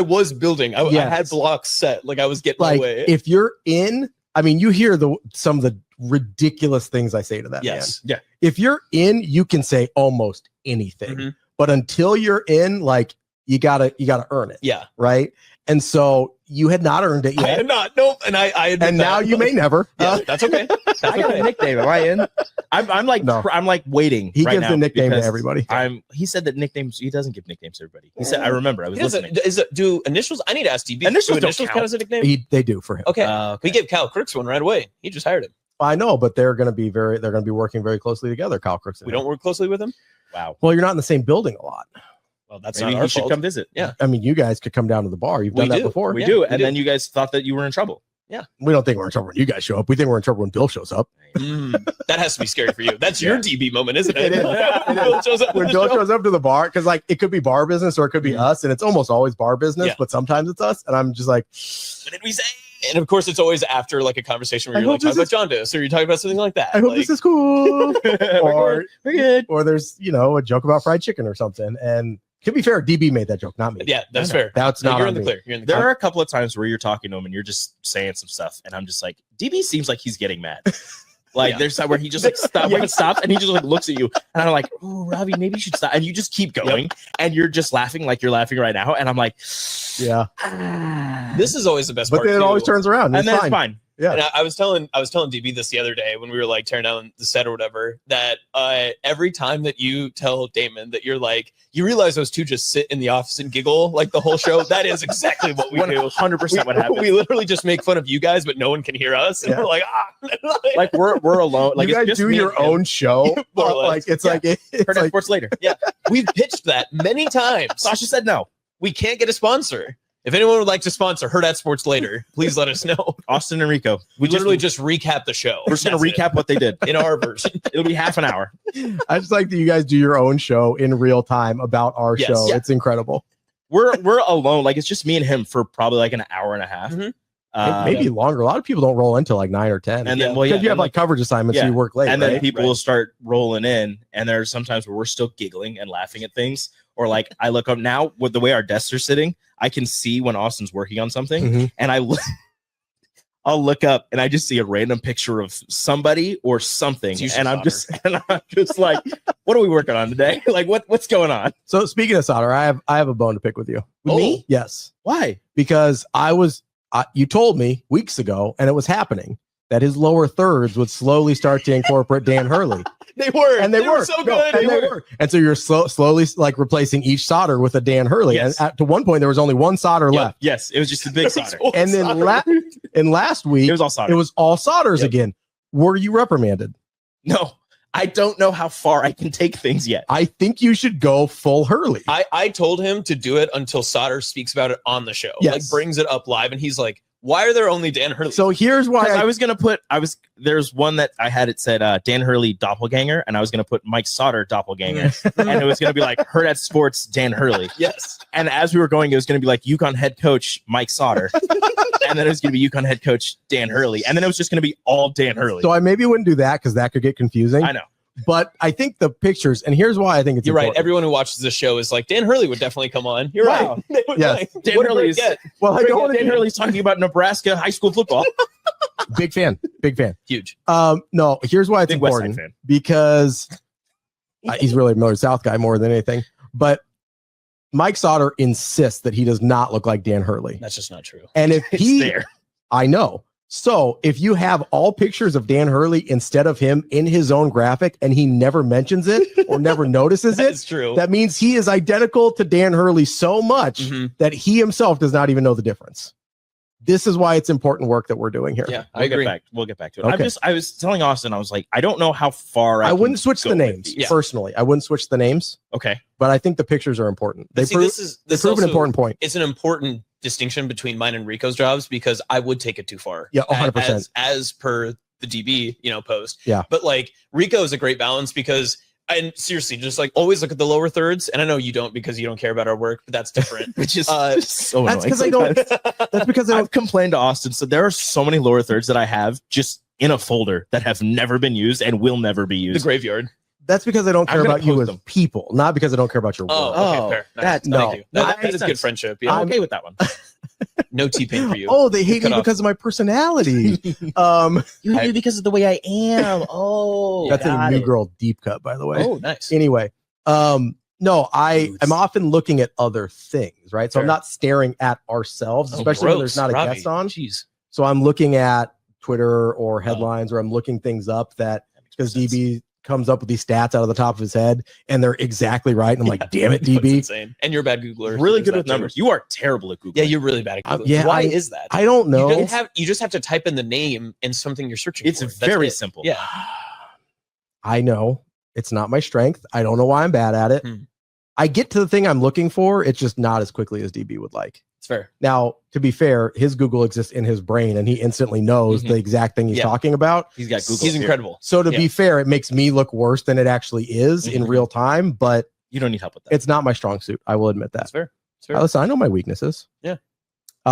was building. I had blocks set. Like I was getting like, my way. If you're in, I mean, you hear some of the ridiculous things I say to that man. Yeah. If you're in, you can say almost anything. But until you're in, like you gotta earn it. Yeah. Right. And so you had not earned it yet. I had not. Nope. And I and now you may never. Yeah, that's okay. I got a nickname. Am I in? I'm like waiting. He gives the nickname to everybody. He said that nicknames. He doesn't give nicknames to everybody. He said, I remember. I was listening. Do initials? I need to ask DB. Initials count as a nickname? They do for him. Okay. We gave Kyle Crooks one right away. He just hired him. I know, but they're going to be working very closely together. Kyle Crooks. We don't work closely with him. Wow. Well, you're not in the same building a lot. Well, that's maybe not our should fault. Come visit. Yeah. I mean, you guys could come down to the bar. You've done that before. We do. And then you guys thought that you were in trouble. Yeah. We don't think we're in trouble when you guys show up. We think we're in trouble when Bill shows up. That has to be scary for you. That's your DB moment, isn't it? It is. Bill shows up when Bill shows up to the bar, because like it could be bar business or it could be us, and it's almost always bar business, but sometimes it's us. And I'm just like, what did we say? And of course, it's always after like a conversation where you're like talking about jaundice or you're talking about something like that. I hope like, this is cool. We're good. Or there's, a joke about fried chicken or something. And to be fair, DB made that joke, not me. Yeah, that's fair. That's not you're on in the me. clear. You're in the There clear. are a couple of times where you're talking to him and you're just saying some stuff, and I'm just like, DB seems like he's getting mad. Like there's time where he just like he stops and he just like looks at you, and I'm like, "Oh, Ravi, maybe you should stop." And you just keep going, and you're just laughing like you're laughing right now, and I'm like, yeah. This is always the best But part. then it too. always turns around, and then it's fine. Yeah. And I was telling DB this the other day when we were like tearing down the set or whatever, that every time that you tell Damon that you're like, you realize those two just sit in the office and giggle like the whole show. That is exactly what we do. 100% what happens. We literally just make fun of you guys, but no one can hear us. And Yeah. we're like, like we're alone. Like you it's guys just do me your and him. own show. More or less. Like it's Yeah. like it's Hurrdat like Sports later. yeah, we've pitched that many times. Sasha said no. We can't get a sponsor. If anyone would like to sponsor Hurrdat Sports later, please let us know. Austin and Rico. We literally just recap the show. We're just gonna That's recap what they did. it in our version. It'll be half an hour. I just like that you guys do your own show in real time about our Yes. show. Yeah. It's incredible. We're alone. Like it's just me and him for probably like an hour and a half. Mhm. Maybe longer. A lot of people don't roll into like 9 or 10. And then because you have like coverage assignments, so yeah. you work late. and then right? people will start rolling in, and there's sometimes where we're still giggling and laughing at things, or like I look up now with the way our desks are sitting, I can see when Austin's working on something, Mhm. and I'll look up and I just see a random picture of somebody or something, It's usually and I'm just like, what are we working on today? Like what's going on? So speaking of solder, I have a bone to pick with you. With me? Yes, Why? because you told me weeks ago, and it was happening, that his lower thirds would slowly start to incorporate Dan Hurley. They were. And they were so No, good. and they were. And so you're slowly like replacing each solder with a Dan Hurley. Yes. And to one point, there was only one solder Yep. left. Yes, it was just a big solder. And then last week, It was all solder. it was all solders Yep. again. Were you reprimanded? No, I don't know how far I can take things yet. I think you should go full Hurley. I told him to do it until Sauter speaks about it on the show. Yes. Like brings it up live, and he's like, "Why are there only Dan Hurley?" So here's why I was gonna put there's one that I had, it said Dan Hurley doppelganger, and I was gonna put Mike Sauter doppelganger, and it was gonna be like Hurrdat Sports Dan Hurley. yes. And as we were going, it was gonna be like UConn head coach Mike Sauter, and then it was gonna be UConn head coach Dan Hurley, and then it was just gonna be all Dan Hurley. So I maybe wouldn't do that because that could get confusing. I know. But I think the pictures, and here's why I think it's You're right. important. Everyone who watches the show is like, Dan Hurley would definitely come on. You're Wow. right. They would Yes. like, Dan what did Hurley we is- get? Well, I don't want Dan to. Hurley's talking about Nebraska high school football. Big fan. Huge. No, here's why it's Big West Side important fan. because he's really a Miller South guy more than anything. But Mike Sauter insists that he does not look like Dan Hurley. That's just not true. And if It's he, there. I know. So if you have all pictures of Dan Hurley instead of him in his own graphic and he never mentions it or never notices it, It's true. that means he is identical to Dan Hurley so much Mhm. that he himself does not even know the difference. This is why it's important work that we're doing here. Yeah, I We'll agree. get back. We'll get back to it. Okay. I was telling Austin, I was like, I don't know how far I can wouldn't switch go the with names these. Yeah. personally. I wouldn't switch the names, Okay. but I think the pictures are important. They But see, prove, this they prove an also- important point. It's an important distinction between mine and Rico's jobs because I would take it too far. Yeah, 100%. As per the DB, post. Yeah. But like Rico is a great balance because, and seriously, just like always look at the lower thirds. And I know you don't because you don't care about our work, but that's different. Which is Uh, so That's annoying. because I don't. sometimes. That's because I don't. I've complained to Austin. So there are so many lower thirds that I have just in a folder that have never been used and will never be the used. graveyard. That's because I don't I'm care gonna about you post as them. people, not because I don't care about your work. Oh, Oh, okay, fair. Nice. that's- Thank no. you. No, That that makes is good sense. friendship. I'm Yeah. okay with that one. No T-Pain for you. Oh, they hate Cut me off. because of my personality. You hate me because of the way I am. Oh, That's a got new it. girl deep cut, by the way. Oh, nice. Anyway, no, I'm often looking at other things, right? So I'm Fair. not staring at ourselves, Oh, especially when gross. there's not a Ravi. guest on. Jeez. So I'm looking at Twitter or headlines, or I'm looking things up that because makes sense. DB comes up with these stats out of the top of his head and they're exactly right. And I'm like, damn it, That's DB. insane. And you're a bad Googler. Really Is good that with true? numbers. You are terrible at Google. Yeah, you're really bad at Googling. yeah, Why I- is that? I don't know. You just have to type in the name and something you're searching It's for. That's very it. simple. Yeah. I know it's not my strength. I don't know why I'm bad at it. Hmm. I get to the thing I'm looking for. It's just not as quickly as DB would like. It's fair. Now, to be fair, his Google exists in his brain and he instantly knows Mhm. the exact thing he's Yeah. talking about. He's got Google. He's here. incredible. So to Yeah. be fair, it makes me look worse than it actually is in Mhm. real time, but You don't need help with that. it's not my strong suit. I will admit that. That's fair. It's fair. Listen, I know my weaknesses. Yeah.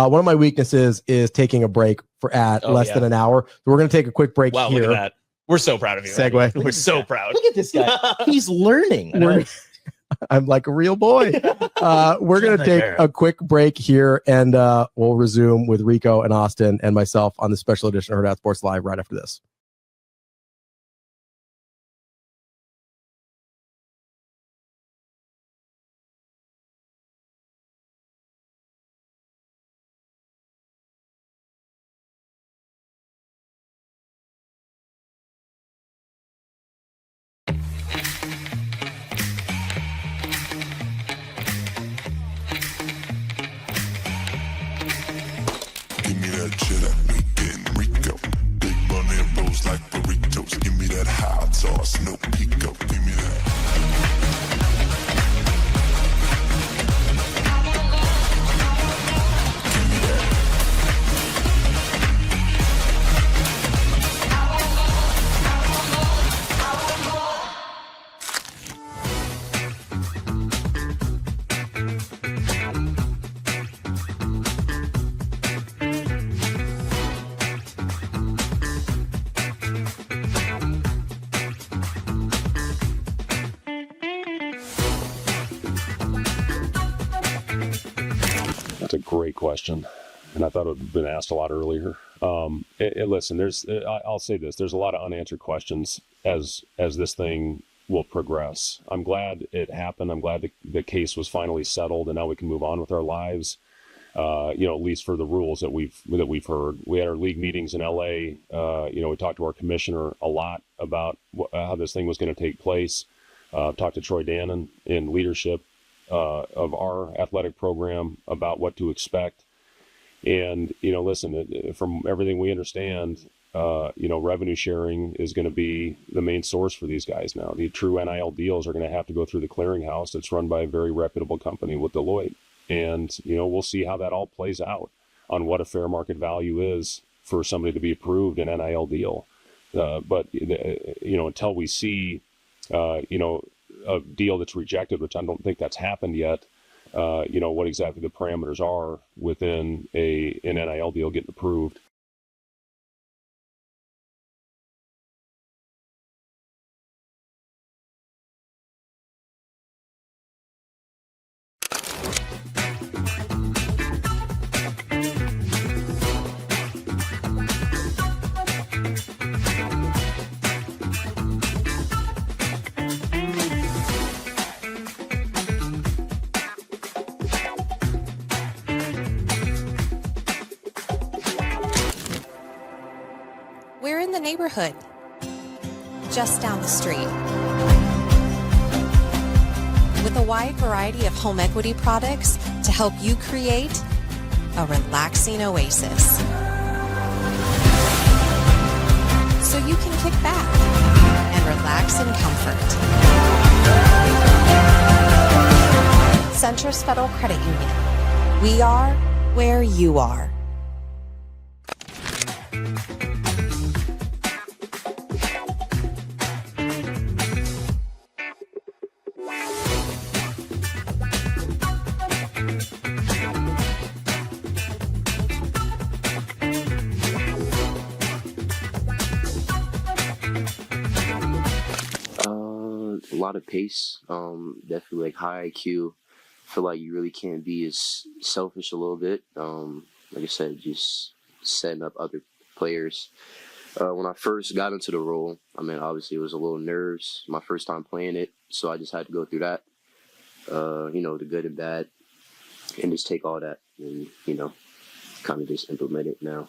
One of my weaknesses is taking a break for less than an hour. So we're going to take a quick break Wow, here. look at that. We're so proud of you. Segue. Randy. We're so proud. Look at this guy. He's learning. I'm like a real boy. We're going to take a quick break here, and we'll resume with Rico and Austin and myself on the special edition of Hurrdat Sports Live right after this. Give me that cheddar, weekend Rico. Big money and rolls like burritos. Give me that hot sauce, no pico. Give me that. That's a great question, and I thought it had been asked a lot earlier. Listen, I'll say this: there's a lot of unanswered questions as this thing will progress. I'm glad it happened. I'm glad the case was finally settled, and now we can move on with our lives. At least for the rules that we've heard. We had our league meetings in LA. We talked to our commissioner a lot about how this thing was going to take place. Talked to Troy Dannon in leadership of our athletic program about what to expect. And, listen, from everything we understand, revenue sharing is going to be the main source for these guys now. The true NIL deals are going to have to go through the clearinghouse that's run by a very reputable company with Deloitte. And, we'll see how that all plays out on what a fair market value is for somebody to be approved an NIL deal. But until we see, a deal that's rejected, which I don't think that's happened yet, what exactly the parameters are within an NIL deal getting approved. We're in the neighborhood, just down the street. With a wide variety of home equity products to help you create a relaxing oasis. So you can kick back and relax in comfort. Centris Federal Credit Union. We are where you are. A lot of pace, definitely like high IQ. Feel like you really can't be as selfish a little bit. Like I said, just setting up other players. When I first got into the role, obviously it was a little nerves, my first time playing it, so I just had to go through that, the good and bad, and just take all that and, kind of just implement it now.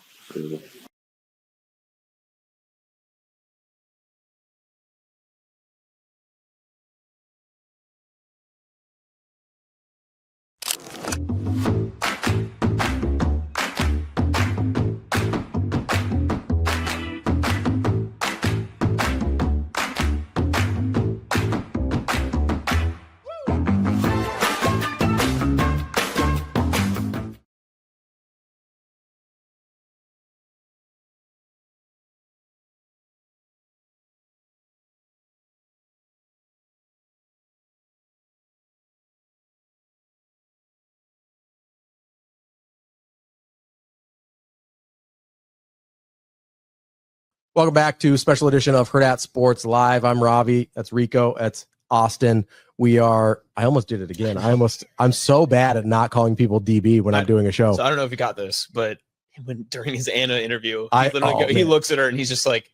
Welcome back to special edition of Hurrdat Sports Live. I'm Ravi. That's Rico. That's Austin. I almost did it again. I'm so bad at not calling people DB when I'm doing a show. So I don't know if you got this, but during his Anna interview, he he looks at her and he's just like,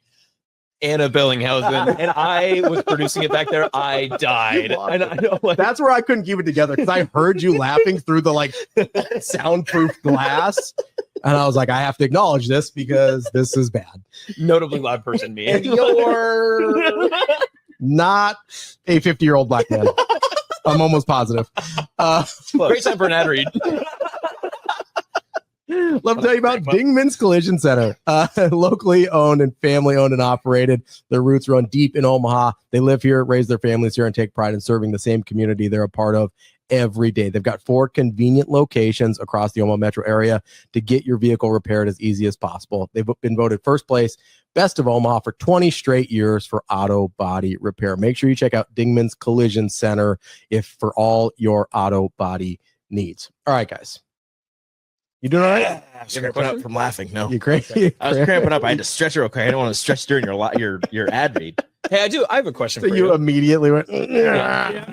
Anna Bellinghausen, and I was producing it back there. I died. And I know, like, that's where I couldn't keep it together because I heard you laughing through the like soundproof glass, and I was like, I have to acknowledge this because this is bad. Notably loud person, me. And you're not a 50-year-old black man. I'm almost positive. Great time for an ad read. Let me tell you about Dingman's Collision Center, locally owned and family owned and operated. Their roots run deep in Omaha. They live here, raise their families here, and take pride in serving the same community they're a part of every day. They've got 4 convenient locations across the Omaha metro area to get your vehicle repaired as easy as possible. They've been voted first place best of Omaha for 20 straight years for auto body repair. Make sure you check out Dingman's Collision Center for all your auto body needs. All right, guys. You doing all right? I was cramping up from laughing. No, you crazy? I was cramping up. I had to stretch it real quick. I didn't want to stretch during your ad read. Hey, I have a question so for you. Immediately went,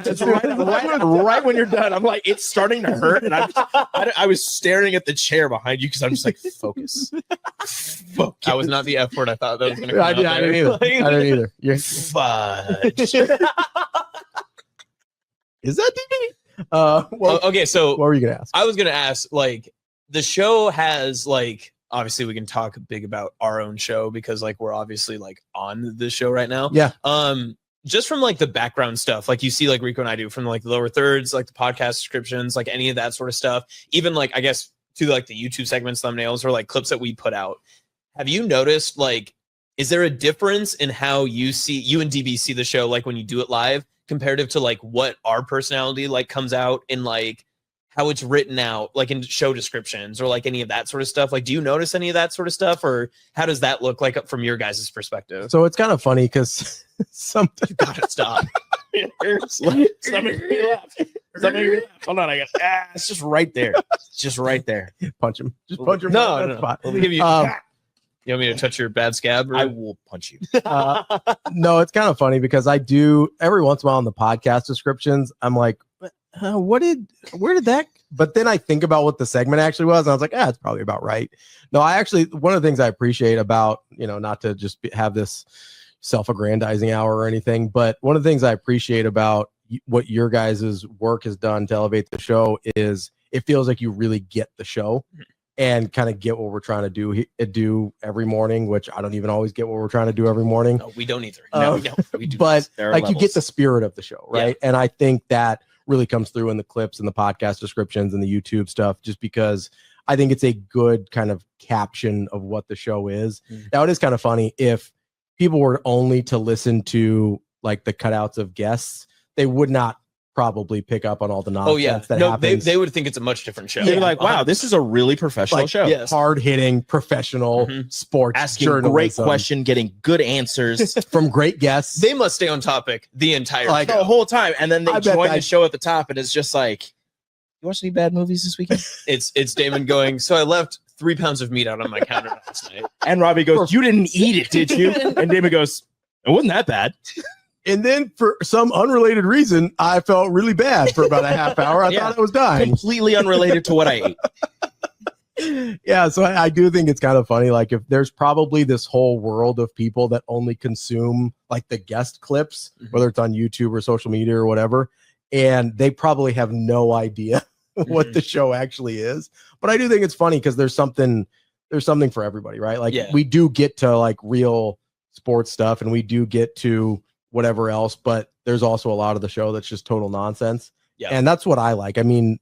just right when you're done. I'm like, it's starting to hurt. And I was staring at the chair behind you because I'm just like, focus. That was not the F word I thought that was going to come I didn't either. I didn't either. You're fudge. Is that DB? Well, okay, so what were you going to ask? I was going to ask, like, the show has, like, obviously we can talk big about our own show because, like, we're obviously, like, on the show right now. Yeah. Just from, like, the background stuff, like you see, like Rico and I do from, like, the lower thirds, like the podcast descriptions, like any of that sort of stuff, even, like, I guess to, like, the YouTube segments, thumbnails, or, like, clips that we put out. Have you noticed, like, is there a difference in how you and DB see the show, like, when you do it live comparative to, like, what our personality, like, comes out in, like, how it's written out, like in show descriptions or like any of that sort of stuff? Like, do you notice any of that sort of stuff, or how does that look like from your guys' perspective? So it's kind of funny because sometimes you gotta stop. Hold on, it's just right there. It's just right there. Punch him. Just punch him. No. Let me give you. You want me to touch your bad scab? Or? I will punch you. No, it's kind of funny because I do every once in a while in the podcast descriptions. I'm like, where did that? But then I think about what the segment actually was, and I was like, it's probably about right. No, one of the things I appreciate about, not to just have this self-aggrandizing hour or anything, but one of the things I appreciate about what your guys' work has done to elevate the show is it feels like you really get the show and kind of get what we're trying to do every morning, which I don't even always get what we're trying to do every morning. No, we don't either. No, we don't. We do. But like you get the spirit of the show, right? Yeah. And I think that really comes through in the clips and the podcast descriptions and the YouTube stuff, just because I think it's a good kind of caption of what the show is. Now, it is kind of funny if people were only to listen to like the cutouts of guests, they would not probably pick up on all the nonsense that happens. They would think it's a much different show. They're like, wow, this is a really professional show. Yes. Hard-hitting, professional sports asking journalism. Great question, getting good answers from great guests. They must stay on topic the entire show. The whole time. And then they join the show at the top, and it's just like, you watch any bad movies this weekend? It's Damon going, so I left 3 pounds of meat out on my counter last night. And Robbie goes, you didn't eat it, did you? And Damon goes, it wasn't that bad. And then for some unrelated reason, I felt really bad for about a half hour. I thought I was dying. Completely unrelated to what I ate. Yeah, so I do think it's kind of funny. Like, if there's probably this whole world of people that only consume like the guest clips, whether it's on YouTube or social media or whatever, and they probably have no idea what the show actually is. But I do think it's funny because there's something for everybody, right? Like we do get to like real sports stuff, and we do get to whatever else, but there's also a lot of the show that's just total nonsense. Yeah. And that's what I like. I mean,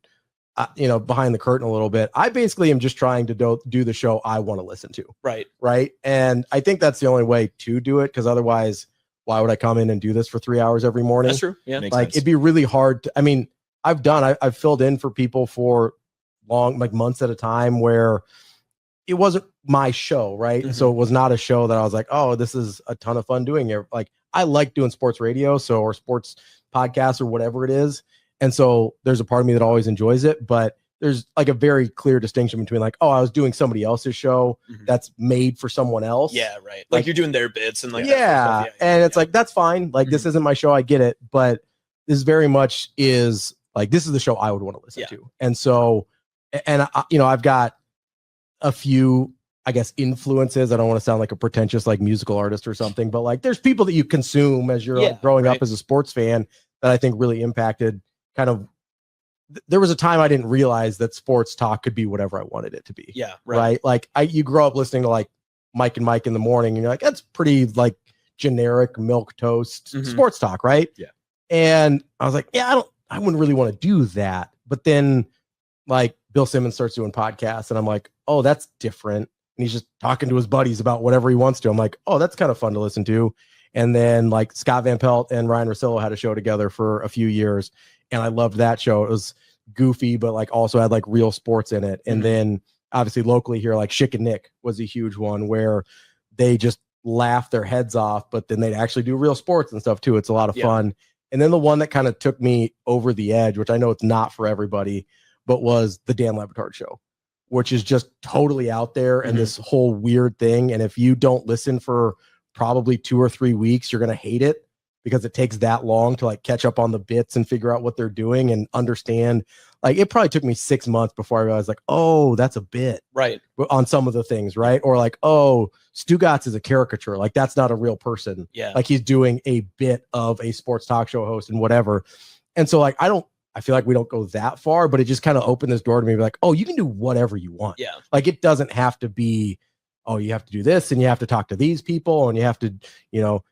behind the curtain a little bit, I basically am just trying to do the show I want to listen to. Right. And I think that's the only way to do it, because otherwise, why would I come in and do this for 3 hours every morning? That's true. Yeah. Like, it'd be really hard to, I mean, I've filled in for people for long, like months at a time, where it wasn't my show. Right. So it was not a show that I was like, oh, this is a ton of fun doing it. Like, I like doing sports radio, or sports podcasts or whatever it is. And so there's a part of me that always enjoys it, but there's like a very clear distinction between like, oh, I was doing somebody else's show that's made for someone else. Yeah, right. Like you're doing their bits and like yeah, and it's like that's fine. Like this isn't my show, I get it, but this very much is like this is the show I would want to listen to. And so, and I've got a few, I guess, influences. I don't want to sound like a pretentious like musical artist or something, but like there's people that you consume as you're like, growing up as a sports fan that I think really impacted kind of. There was a time I didn't realize that sports talk could be whatever I wanted it to be. Yeah. Right. Like you grow up listening to like Mike and Mike in the morning and you're like, that's pretty like generic milk toast sports talk. Right. Yeah. And I was like, yeah, I wouldn't really want to do that. But then like Bill Simmons starts doing podcasts and I'm like, oh, that's different. And he's just talking to his buddies about whatever he wants to. I'm like, oh, that's kind of fun to listen to. And then like Scott Van Pelt and Ryan Russillo had a show together for a few years. And I loved that show. It was goofy, but like also had like real sports in it. And then obviously locally here, like Schick and Nick was a huge one where they just laugh their heads off, but then they'd actually do real sports and stuff too. It's a lot of fun. And then the one that kind of took me over the edge, which I know it's not for everybody, but was the Dan Le Batard show, which is just totally out there and this whole weird thing. And if you don't listen for probably 2 or 3 weeks, you're going to hate it because it takes that long to like catch up on the bits and figure out what they're doing and understand. Like it probably took me 6 months before I realized like, oh, that's a bit right on some of the things. Right. Or like, oh, Stugatz is a caricature. Like that's not a real person. Yeah. Like he's doing a bit of a sports talk show host and whatever. And so like, I feel like we don't go that far, but it just kind of opened this door to me like, oh, you can do whatever you want. Yeah. Like it doesn't have to be, oh, you have to do this and you have to talk to these people and you have to,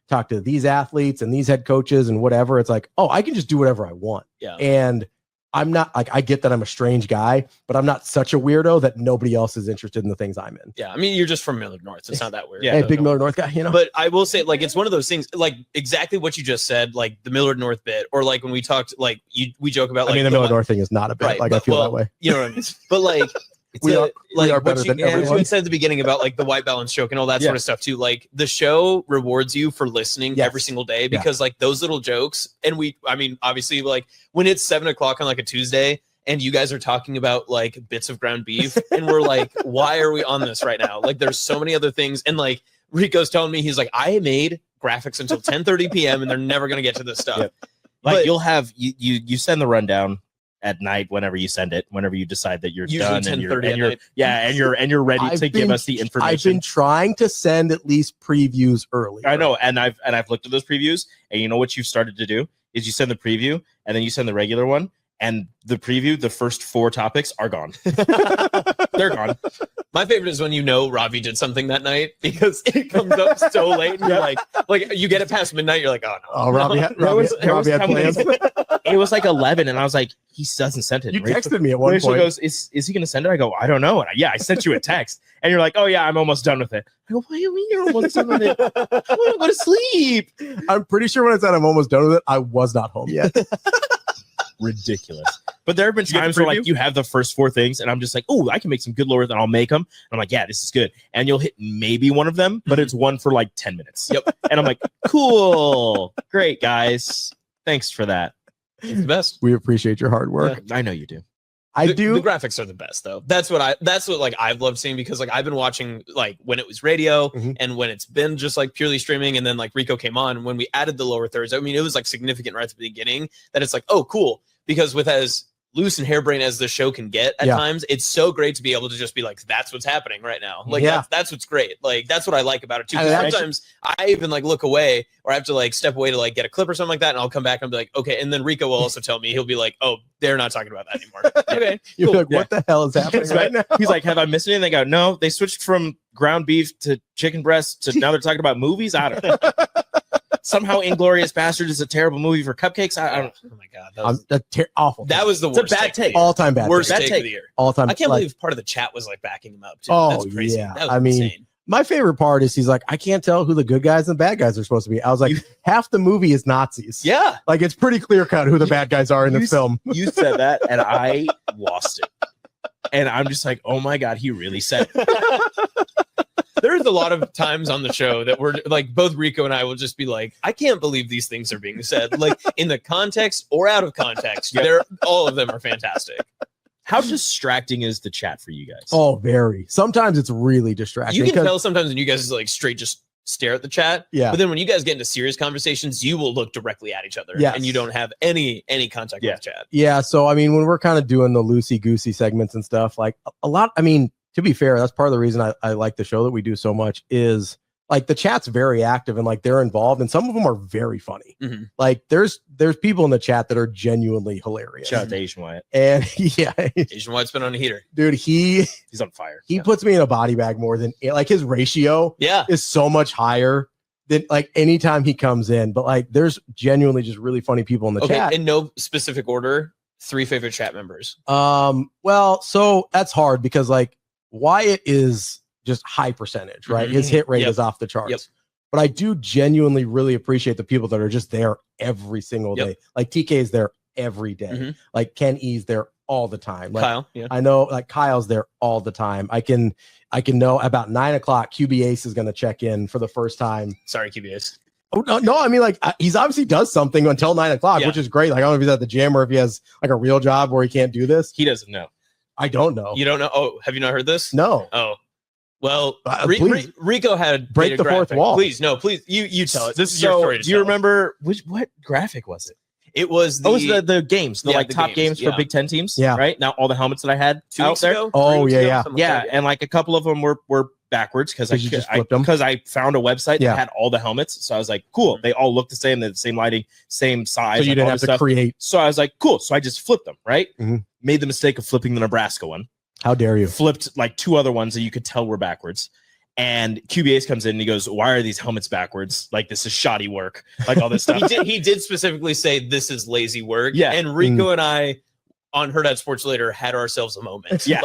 talk to these athletes and these head coaches and whatever. It's like, oh, I can just do whatever I want. Yeah. And I'm not like, I get that I'm a strange guy, but I'm not such a weirdo that nobody else is interested in the things I'm in. Yeah. I mean, you're just from Millard North. It's not that weird. Yeah. Hey, big Millard North guy, But I will say, like, it's one of those things, like exactly what you just said, like the Millard North bit, or like when we talked, like we joke about, like, the Millard North thing is not a bit. Right, like but, I feel that way. You know what I mean? But like, we are better than everyone. What you said at the beginning about like the white balance joke and all that sort of stuff too. Like the show rewards you for listening every single day because like those little jokes. And I mean, obviously, like when it's 7 o'clock on like a Tuesday and you guys are talking about like bits of ground beef and we're like, why are we on this right now? Like there's so many other things. And like Rico's telling me, he's like, I made graphics until 10:30 p.m. and they're never going to get to this stuff. Like you'll have, you send the rundown at night whenever you send it, whenever you decide that you're done and you're ready to give us the information. I've been trying to send at least previews early. I know, and I've looked at those previews, and you know what you've started to do is you send the preview and then you send the regular one, and the preview, the first 4 topics are gone. They're gone. My favorite is when Ravi did something that night because it comes up so late and you're like you get it past midnight, you're like, oh no. Oh, Ravi had plans. It was like 11 and I was like, he doesn't send it. You texted me at one point. Goes, is he going to send it? I go, I don't know. And I sent you a text and you're like, oh yeah, I'm almost done with it. I go, what do you mean you're almost done with it? I want to go to sleep. I'm pretty sure when I said I'm almost done with it, I was not home yet. Ridiculous. But there have been times where like you have the first 4 things and I'm just like, oh, I can make some good lures and I'll make them. And I'm like, yeah, this is good. And you'll hit maybe one of them, but it's one for like 10 minutes. Yep. And I'm like, cool. Great, guys. Thanks for that. It's the best. We appreciate your hard work. Yeah, I know you do. I do. The graphics are the best though. That's what like I've loved seeing because like I've been watching like when it was radio and when it's been just like purely streaming and then like Rico came on when we added the lower thirds. I mean, it was like significant right at the beginning that it's like, oh, cool. Because with as loose and harebrained as the show can get at times, it's so great to be able to just be like, that's what's happening right now. Like that's what's great. Like that's what I like about it too. Sometimes I even like look away or I have to like step away to like get a clip or something like that. And I'll come back and be like, okay. And then Rico will also tell me, he'll be like, oh, they're not talking about that anymore. Okay. You're like, what the hell is happening right now? He's like, have I missed anything? They go, no, they switched from ground beef to chicken breast to now they're talking about movies. I don't know. Somehow Inglourious Bastard is a terrible movie for cupcakes. I don't. Oh my god, that's awful. That was the worst. It's a bad take. All-time bad. Worst take. take of the year. All-time. I can't believe part of the chat was like backing him up too. Oh, that's crazy. Yeah. That was insane. My favorite part is he's like, I can't tell who the good guys and bad guys are supposed to be. I was like, half the movie is Nazis. Yeah. Like it's pretty clear cut who the bad guys are in the film. You said that and I lost it. And I'm just like, oh my God, he really said it. There's a lot of times on the show that we're like, both Rico and I will just be like, I can't believe these things are being said, like in the context or out of context. All of them are fantastic. How distracting is the chat for you guys? Oh, very. Sometimes it's really distracting. You can 'cause- tell sometimes when you guys like straight just stare at the chat. Yeah. But then when you guys get into serious conversations, you will look directly at each other. Yes. And you don't have any contact with the chat. Yeah. So, I mean, when we're kind of doing the loosey-goosey segments and stuff, like a lot, I mean, to be fair, that's part of the reason I like the show that we do so much is like the chat's very active and like they're involved and some of them are very funny. Mm-hmm. Like there's people in the chat that are genuinely hilarious. Shout out to Asian Wyatt. And yeah, Asian White's been on a heater. dude, He's on fire. he puts me in a body bag more than like his ratio Yeah. is so much higher than like anytime he comes in. But like there's genuinely just really funny people in the chat. In no specific order, 3 favorite chat members. Well, so that's hard because like Wyatt is just high percentage, right? His hit rate Yep. is off the charts. Yep. But I do genuinely really appreciate the people that are just there every single Yep. day. Like TK is there every day. Mhm. Like Ken E's there all the time. Like Kyle. Yeah. I know like Kyle's there all the time. I can know about 9 o'clock QB Ace is going to check in for the first time. Sorry, QBS. Oh no! I mean, like he's obviously does something until 9 o'clock, Yeah. which is great. Like I don't know if he's at the gym or if he has like a real job where he can't do this. He doesn't know. I don't know. You don't know? Oh, have you not heard this? No. Oh. Well, Please. Rico had Break made a the fourth graphic. wall. Please, no, please. You tell it. This is your story. To Do you tell. remember what graphic was it? It was It was the games, the Yeah, like the top games, games for yeah. Big Ten teams. Yeah. Right now, all the helmets that I had 2 out weeks there. ago. Oh, 3 weeks yeah, ago, yeah. something like Yeah, that, and like a couple of them were backwards because Because you just flipped 'em? because I found a website Yeah. that had all the helmets. So I was like, cool. They all look the same. They're the same lighting, same size. So you like, didn't all have this to stuff. create. So I was like, cool. So I just flipped them. Right. Mhm. Made the mistake of flipping the Nebraska one. How dare you? Flipped like 2 other ones that you could tell were backwards. And QBAs comes in and he goes, "Why are these helmets backwards? Like this is shoddy work. Like all this stuff." He did specifically say this is lazy work. Yeah. And Rico and I on Hurrdat Sports later had ourselves a moment. Yeah.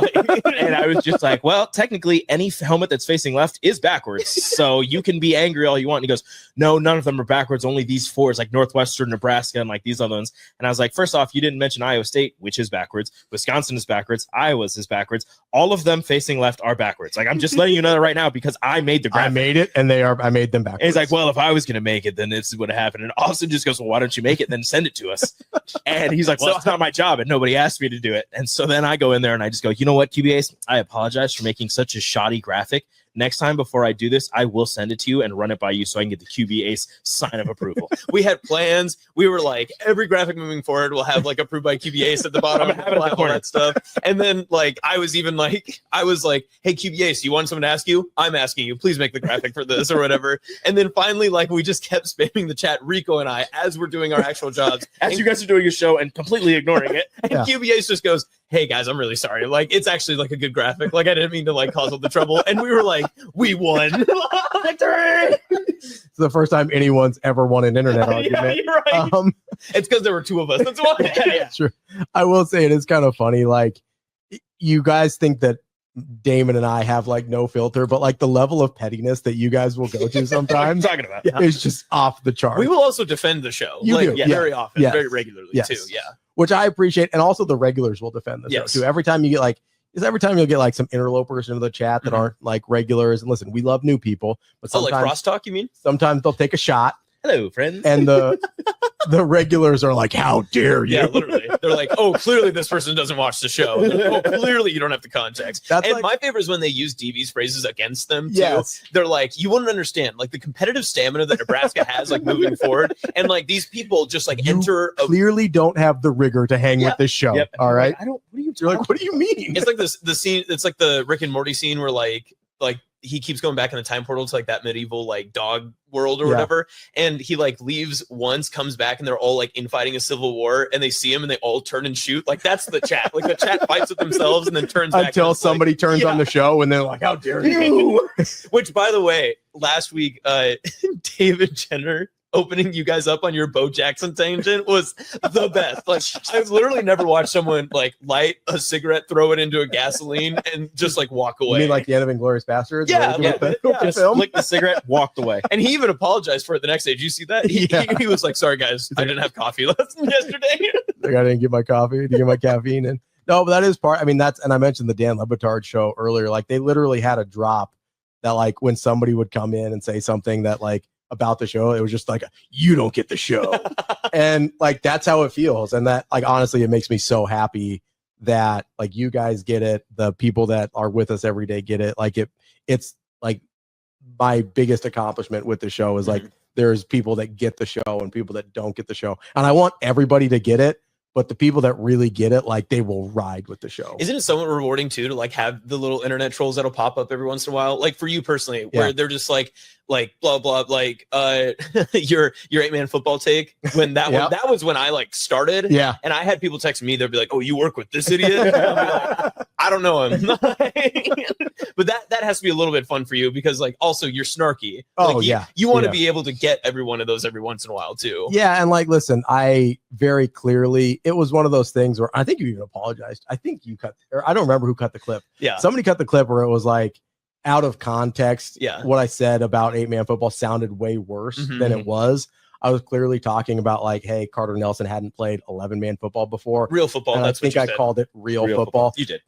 And I was just like, well, technically any helmet that's facing left is backwards. So you can be angry all you want. And he goes, no, none of them are backwards. Only these 4 is like Northwestern, Nebraska, and like these other ones. And I was like, first off, you didn't mention Iowa State, which is backwards. Wisconsin is backwards. Iowa's is backwards. All of them facing left are backwards. Like I'm just letting you know that right now because I made the graphic. I made it, and I made them back. And he's like, well, if I was going to make it, then this would have happened. And Austin just goes, well, why don't you make it? Then send it to us. And he's like, well, it's not my job. And nobody asked me to do it. And so then I go in there and I just go, you know what, QBAs, I apologize for making such a shoddy graphic. Next time before I do this, I will send it to you and run it by you so I can get the QB Ace sign of approval. We had plans. We were like, every graphic moving forward will have like approved by QB Ace at the bottom. I'm gonna have it at the all corner. that stuff. And then like I was like, hey QB Ace, you want someone to ask you? I'm asking you. Please make the graphic for this or whatever. And then finally, like we just kept spamming the chat, Rico and I, as we're doing our actual jobs. As you guys are doing your show and completely ignoring it. And Yeah. QB Ace just goes, hey guys, I'm really sorry. Like it's actually like a good graphic. Like I didn't mean to like cause all the trouble. And we were like, we won. Victory! It's the first time anyone's ever won an internet Yeah, argument. you're right. It's because there were 2 of us. That's why. Yeah. Sure. I will say it is kind of funny. Like you guys think that Damon and I have like no filter, but like the level of pettiness that you guys will go to I'm sometimes talking about. is just off the chart. We will also defend the show. You like, do, yeah, yeah. very often, Yes. very regularly Yes. too. Yeah. Which I appreciate, and also the regulars will defend this Yes. too. Every time you get like, is every time you'll get like some interlopers into the chat that Mhm. aren't like regulars. And listen, we love new people, but Oh, like sometimes crosstalk, you mean? sometimes they'll take a shot, Hello, friends. and the regulars are like, "How dare you?" Yeah, literally. They're like, oh, clearly this person doesn't watch the show. Oh, clearly you don't have the context. That's And like- my favorite is when they use DB's phrases against them too. Yes. They're like, you wouldn't understand like the competitive stamina that Nebraska has like moving forward. And like these people just like You enter a clearly don't have the rigor to hang Yeah. with this show. Yep. All right. I don't. What are you You're talking like, what do you mean? it's like the scene, it's like the Rick and Morty scene where like he keeps going back in the time portal to like that medieval like dog world or Yeah. whatever, and he like leaves once, comes back, and they're all like infighting a civil war, and they see him and they all turn and shoot. Like that's the chat. Like the chat fights with themselves and then turns back Until and it's like- somebody turns Yeah. on the show and they're like, "How dare you?" Which, by the way, last week, David Jenner opening you guys up on your Bo Jackson tangent was the best. Like I've literally never watched someone like light a cigarette, throw it into a gasoline, and just like walk You away. mean like the end of Inglourious Bastards? Yeah, Where they do yeah, the- yeah. the Just film? licked the cigarette, walked away. and he even apologized for it the next day. Did you see that? Yeah. He was like, "Sorry guys, I didn't have coffee yesterday." Like, I didn't get my coffee, didn't get my caffeine in. No, but that is part. I mean, and I mentioned the Dan Lebitard show earlier. Like they literally had a drop that like when somebody would come in and say something that like about the show, it was just like, you don't get the show. And like that's how it feels. And that like honestly, it makes me so happy that like you guys get it. The people that are with us every day get it. Like it's like my biggest accomplishment with the show is like there's people that get the show and people that don't get the show. And I want everybody to get it. But the people that really get it, like they will ride with the show. Isn't it somewhat rewarding too to like have the little internet trolls that'll pop up every once in a while? Like for you personally, where they're just like blah blah, like your 8-man football take. When that that was when I like started. Yeah. And I had people text me, they'll be like, "Oh, you work with this idiot?" Like, I don't know him. But that has to be a little bit fun for you because like also you're snarky. Oh like, you want to be able to get every one of those every once in a while too. Yeah, and like listen, I very clearly it was one of those things where I think you even apologized. I think you cut, or I don't remember who cut the clip. Yeah. Somebody cut the clip where it was like out of context. Yeah. What I said about 8-man football sounded way worse than it was. I was clearly talking about like, hey, Carter Nelson hadn't played 11-man football before. Real football. And That's I think I called it real football. You did.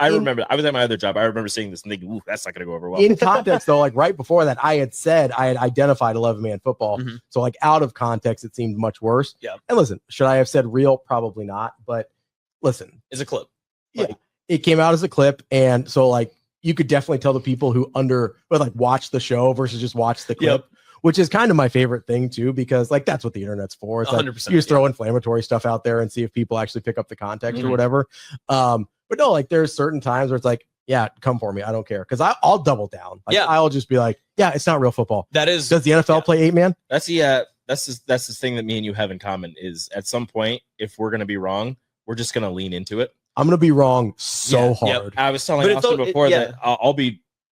I remember. I was at my other job. I remember seeing this and thinking, "Ooh, that's not going to go over well." In context, though, like right before that, I had said I had identified 11-man football. So like out of context, it seemed much worse. Yeah. And listen, should I have said real? Probably not. But listen, it's a clip. Yeah, it came out as a clip, and so like you could definitely tell the people who like watch the show versus just watch the clip. Which is kind of my favorite thing too, because like that's what the internet's for. It's like 100%, you just throw inflammatory stuff out there and see if people actually pick up the context or whatever. But no, like there's certain times where it's like, yeah, come for me. I don't care. Cause I'll double down. Like, I'll just be like, yeah, it's not real football. That is. Does the NFL play 8-man? That's the thing that me and you have in common is at some point, if we're going to be wrong, we're just going to lean into it. I'm going to be wrong so hard. I was telling Austin before that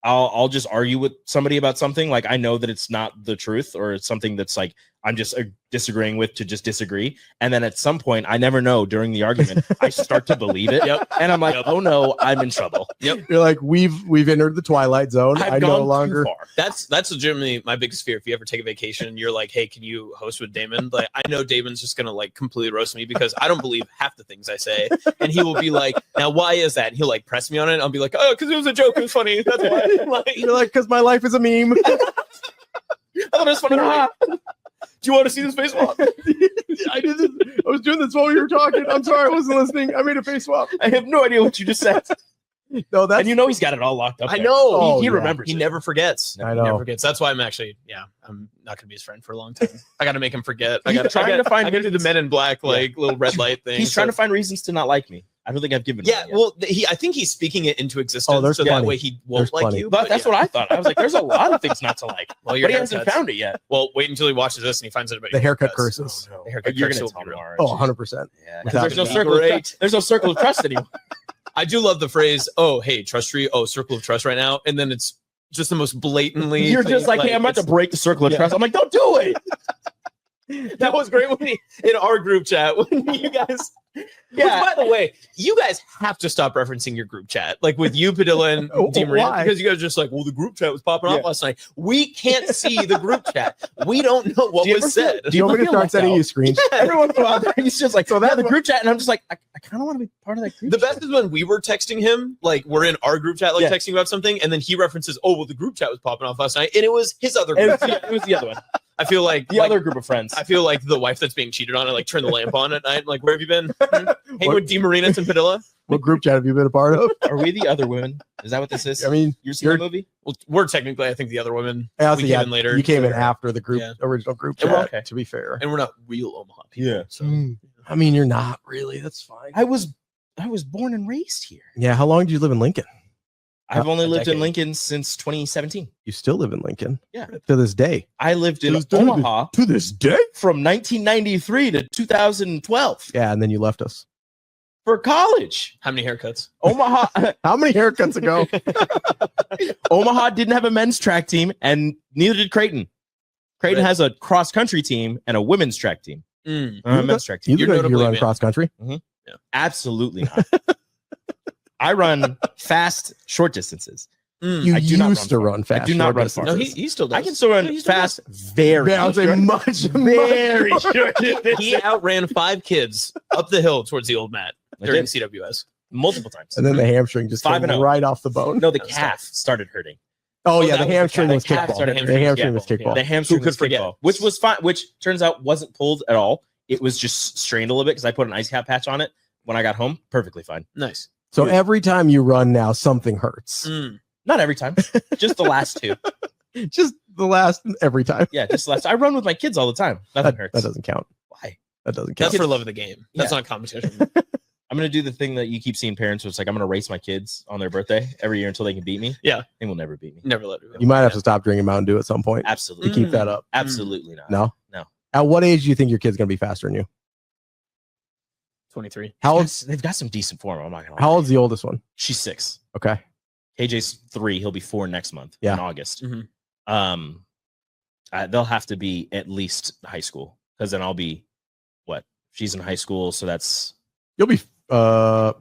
I'll just argue with somebody about something. Like I know that it's not the truth or it's something that's like, I'm just disagreeing with to just disagree. And then at some point, I never know during the argument, I start to believe it. And I'm like, oh no, I'm in trouble. You're like, we've entered the twilight zone. I no longer. That's legitimately my biggest fear. If you ever take a vacation and you're like, hey, can you host with Damon? Like, I know Damon's just going to like completely roast me because I don't believe half the things I say. And he will be like, now, why is that? And he'll like press me on it. I'll be like, oh, because it was a joke. It was funny. That's why. You're like, because my life is a meme. I thought it was funny. Do you want to see this face swap? I did this. I was doing this while you were talking. I'm sorry, I wasn't listening. I made a face swap. I have no idea what you just said. No, that's and you know he's got it all locked up. I know. He remembers. He never forgets. I know. He never forgets. That's why I'm actually, I'm not gonna be his friend for a long time. I got to make him forget. I got to do the Men in Black little red light thing. He's trying to find reasons to not like me. I don't think I've given. Well, I think he's speaking it into existence, so that way he won't like you. But that's what I thought. I was like, there's a lot of things not to like. Well, but he hasn't found it yet. Well, wait until he watches this and he finds it about the haircut curses. The haircut You're curses. gonna tell me. 100%. Yeah, there's no circle. There's no circle of trust anymore. I do love the phrase, oh, hey, trust tree. Oh, circle of trust right now. And then it's just the most blatantly. You're just like, hey, I'm about to break the circle of trust. I'm like, don't do it. That was great when in our group chat when you guys. Yeah. Which, by the way, you guys have to stop referencing your group chat, like with you, Padilla, and DeMarina, because you guys are just like, well, the group chat was popping off last night. We can't see the group chat. We don't know what was said. Do you want me to start sending you screens? Everyone go out there. He's just like, so that's the group chat, and I'm just like, I kind of want to be part of that group. The best is when we were texting him, like we're in our group chat, like texting about something, and then he references, oh, well, the group chat was popping off last night, and it was his other group. It was the other one. I feel like the other group of friends. I feel like the wife that's being cheated on. I like turn the lamp on at night. Like, where have you been? Hanging with DeMarinas and Padilla. What group chat have you been a part of? Are we the other women? Is that what this is? I mean, you're seeing the movie? Well, we're technically, I think, the other women. We came in later. You came in after the original group chat. Okay. To be fair, and we're not real Omaha people. Yeah. So, I mean, you're not really. That's fine. I was born and raised here. Yeah. How long did you live in Lincoln? I've only lived in Lincoln since 2017. You still live in Lincoln? Yeah. To this day. I lived in Omaha to this day from 1993 to 2012. Yeah, and then you left us for college. How many haircuts? Omaha. How many haircuts ago? Omaha didn't have a men's track team, and neither did Creighton. Creighton has a cross country team and a women's track team. Men's track team. You run cross country? Mm-hmm. Yeah. Absolutely not. I run fast, short distances. You used to run fast. I do not run fast. No, he still does. I can still run fast. Very. I would say very short. He outran 5 kids up the hill towards the old mat during CWS multiple times. And then the hamstring just came right off the bone. No, the calf started hurting. Oh yeah, the hamstring was kickball. The hamstring was kickball. The hamstring was kickball, which was fine. Which turns out wasn't pulled at all. It was just strained a little bit because I put an ice cap patch on it. when I got home, perfectly fine. Nice. So every time you run now, something hurts. Not every time, just the last two. Just the last every time. Yeah, just the last. I run with my kids all the time. Nothing hurts. That doesn't count. Why? That doesn't count. That's for love of the game. That's not competition. I'm gonna do the thing that you keep seeing parents, where it's like I'm gonna race my kids on their birthday every year until they can beat me. Yeah, they will never beat me. Never let it go. You might have to stop drinking Mountain Dew at some point. Absolutely. To keep that up. Absolutely not. No. No. At what age do you think your kid's gonna be faster than you? 23. How old? They've got some decent form. I'm not gonna lie. How old's the oldest one? She's 6. Okay. KJ's 3. He'll be 4 next month. Yeah. In August. Mm-hmm. They'll have to be at least high school, because then I'll be what? She's in high school, so that's You'll be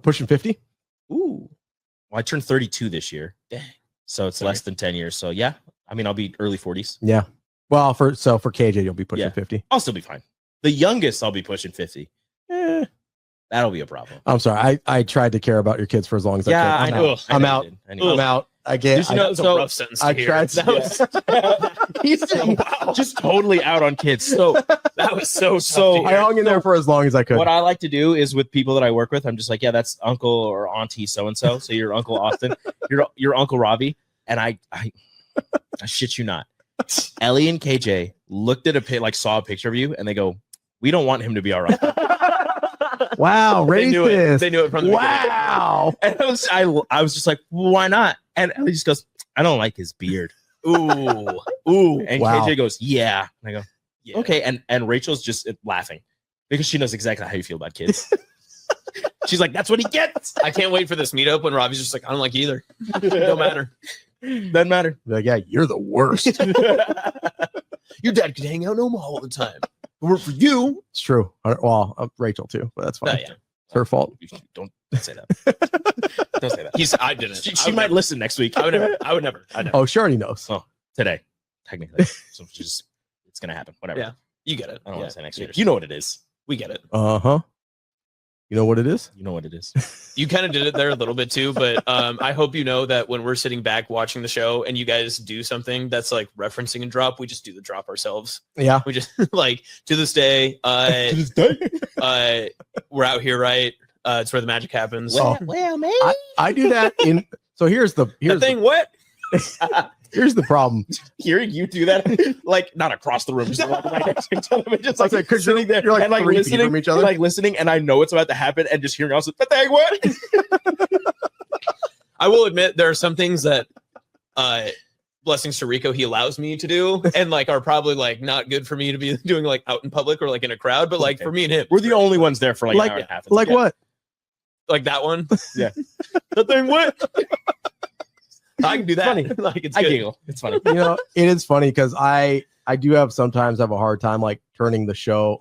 pushing 50. ooh. Well, I turned 32 this year. Dang. So it's less than 10 years. So yeah, I mean, I'll be early 40s. Yeah. Well, for KJ, you'll be pushing Yeah. 50. I'll still be fine. The youngest, I'll be pushing 50. That'll be a problem. I'm sorry. I tried to care about your kids for as long as Yeah, I I could. know. I'm out. I'm out. I get. Just, you know, That's a so rough sentence to I hear. tried. He's just totally out on kids. So That was so I hung in there for as long as I could. what I like to do is with people that I work with, I'm just like, yeah, that's uncle or auntie so and so. So your uncle Austin, your uncle Ravi, and I shit you not. Ellie and KJ looked at saw a picture of you, and they go, "We don't want him to be our uncle." Wow, They knew it. racist. They knew it from the Wow. And I was just like, why not? And Ellie just goes, I don't like his beard. beginning. And Wow. KJ goes, yeah. And I go, Yeah. okay. And Rachel's just laughing because she knows exactly how you feel about kids. She's like, that's what he gets. I can't wait for this meetup when Robbie's just like, I don't like either. Don't matter. Doesn't matter. Like, yeah, you're the worst. Your dad could hang out in Omaha all the time. Work for you. It's true. Well, Rachel too, but that's fine. Yeah. It's her fault. Don't say that. Don't say that. I didn't. She might listen next week. I would never. Oh, she already knows. Oh, today, technically. So it's gonna happen. Whatever. Yeah. You get it. I don't want to say next Yeah. week. You know what it is. We get it. Uh-huh. You know what it is? You know what it is. You kind of did it there a little bit too, but I hope you know that when we're sitting back watching the show and you guys do something that's like referencing a drop, we just do the drop ourselves. Yeah. We just like to this day, we're out here, right? It's where the magic happens. Well, man. I do that in. So here's the What? here's the problem. Hearing you do that, like not across the room, just like right next to each other, just like Okay, 'cause sitting there, you're like and like 3 feet listening, from each other. like listening, and I know it's about to happen, and just hearing also, but dang, what? I will admit there are some things that, blessings to Rico, he allows me to do, and like are probably like not good for me to be doing like out in public or like in a crowd. But like for me and him, We're the only ones there for like an hour and a half. Like what? like that one, Yeah. the thing what. I can do that. Funny. Like it's I good. giggle. It's funny. You know, it is funny because I do have sometimes have a hard time like turning the show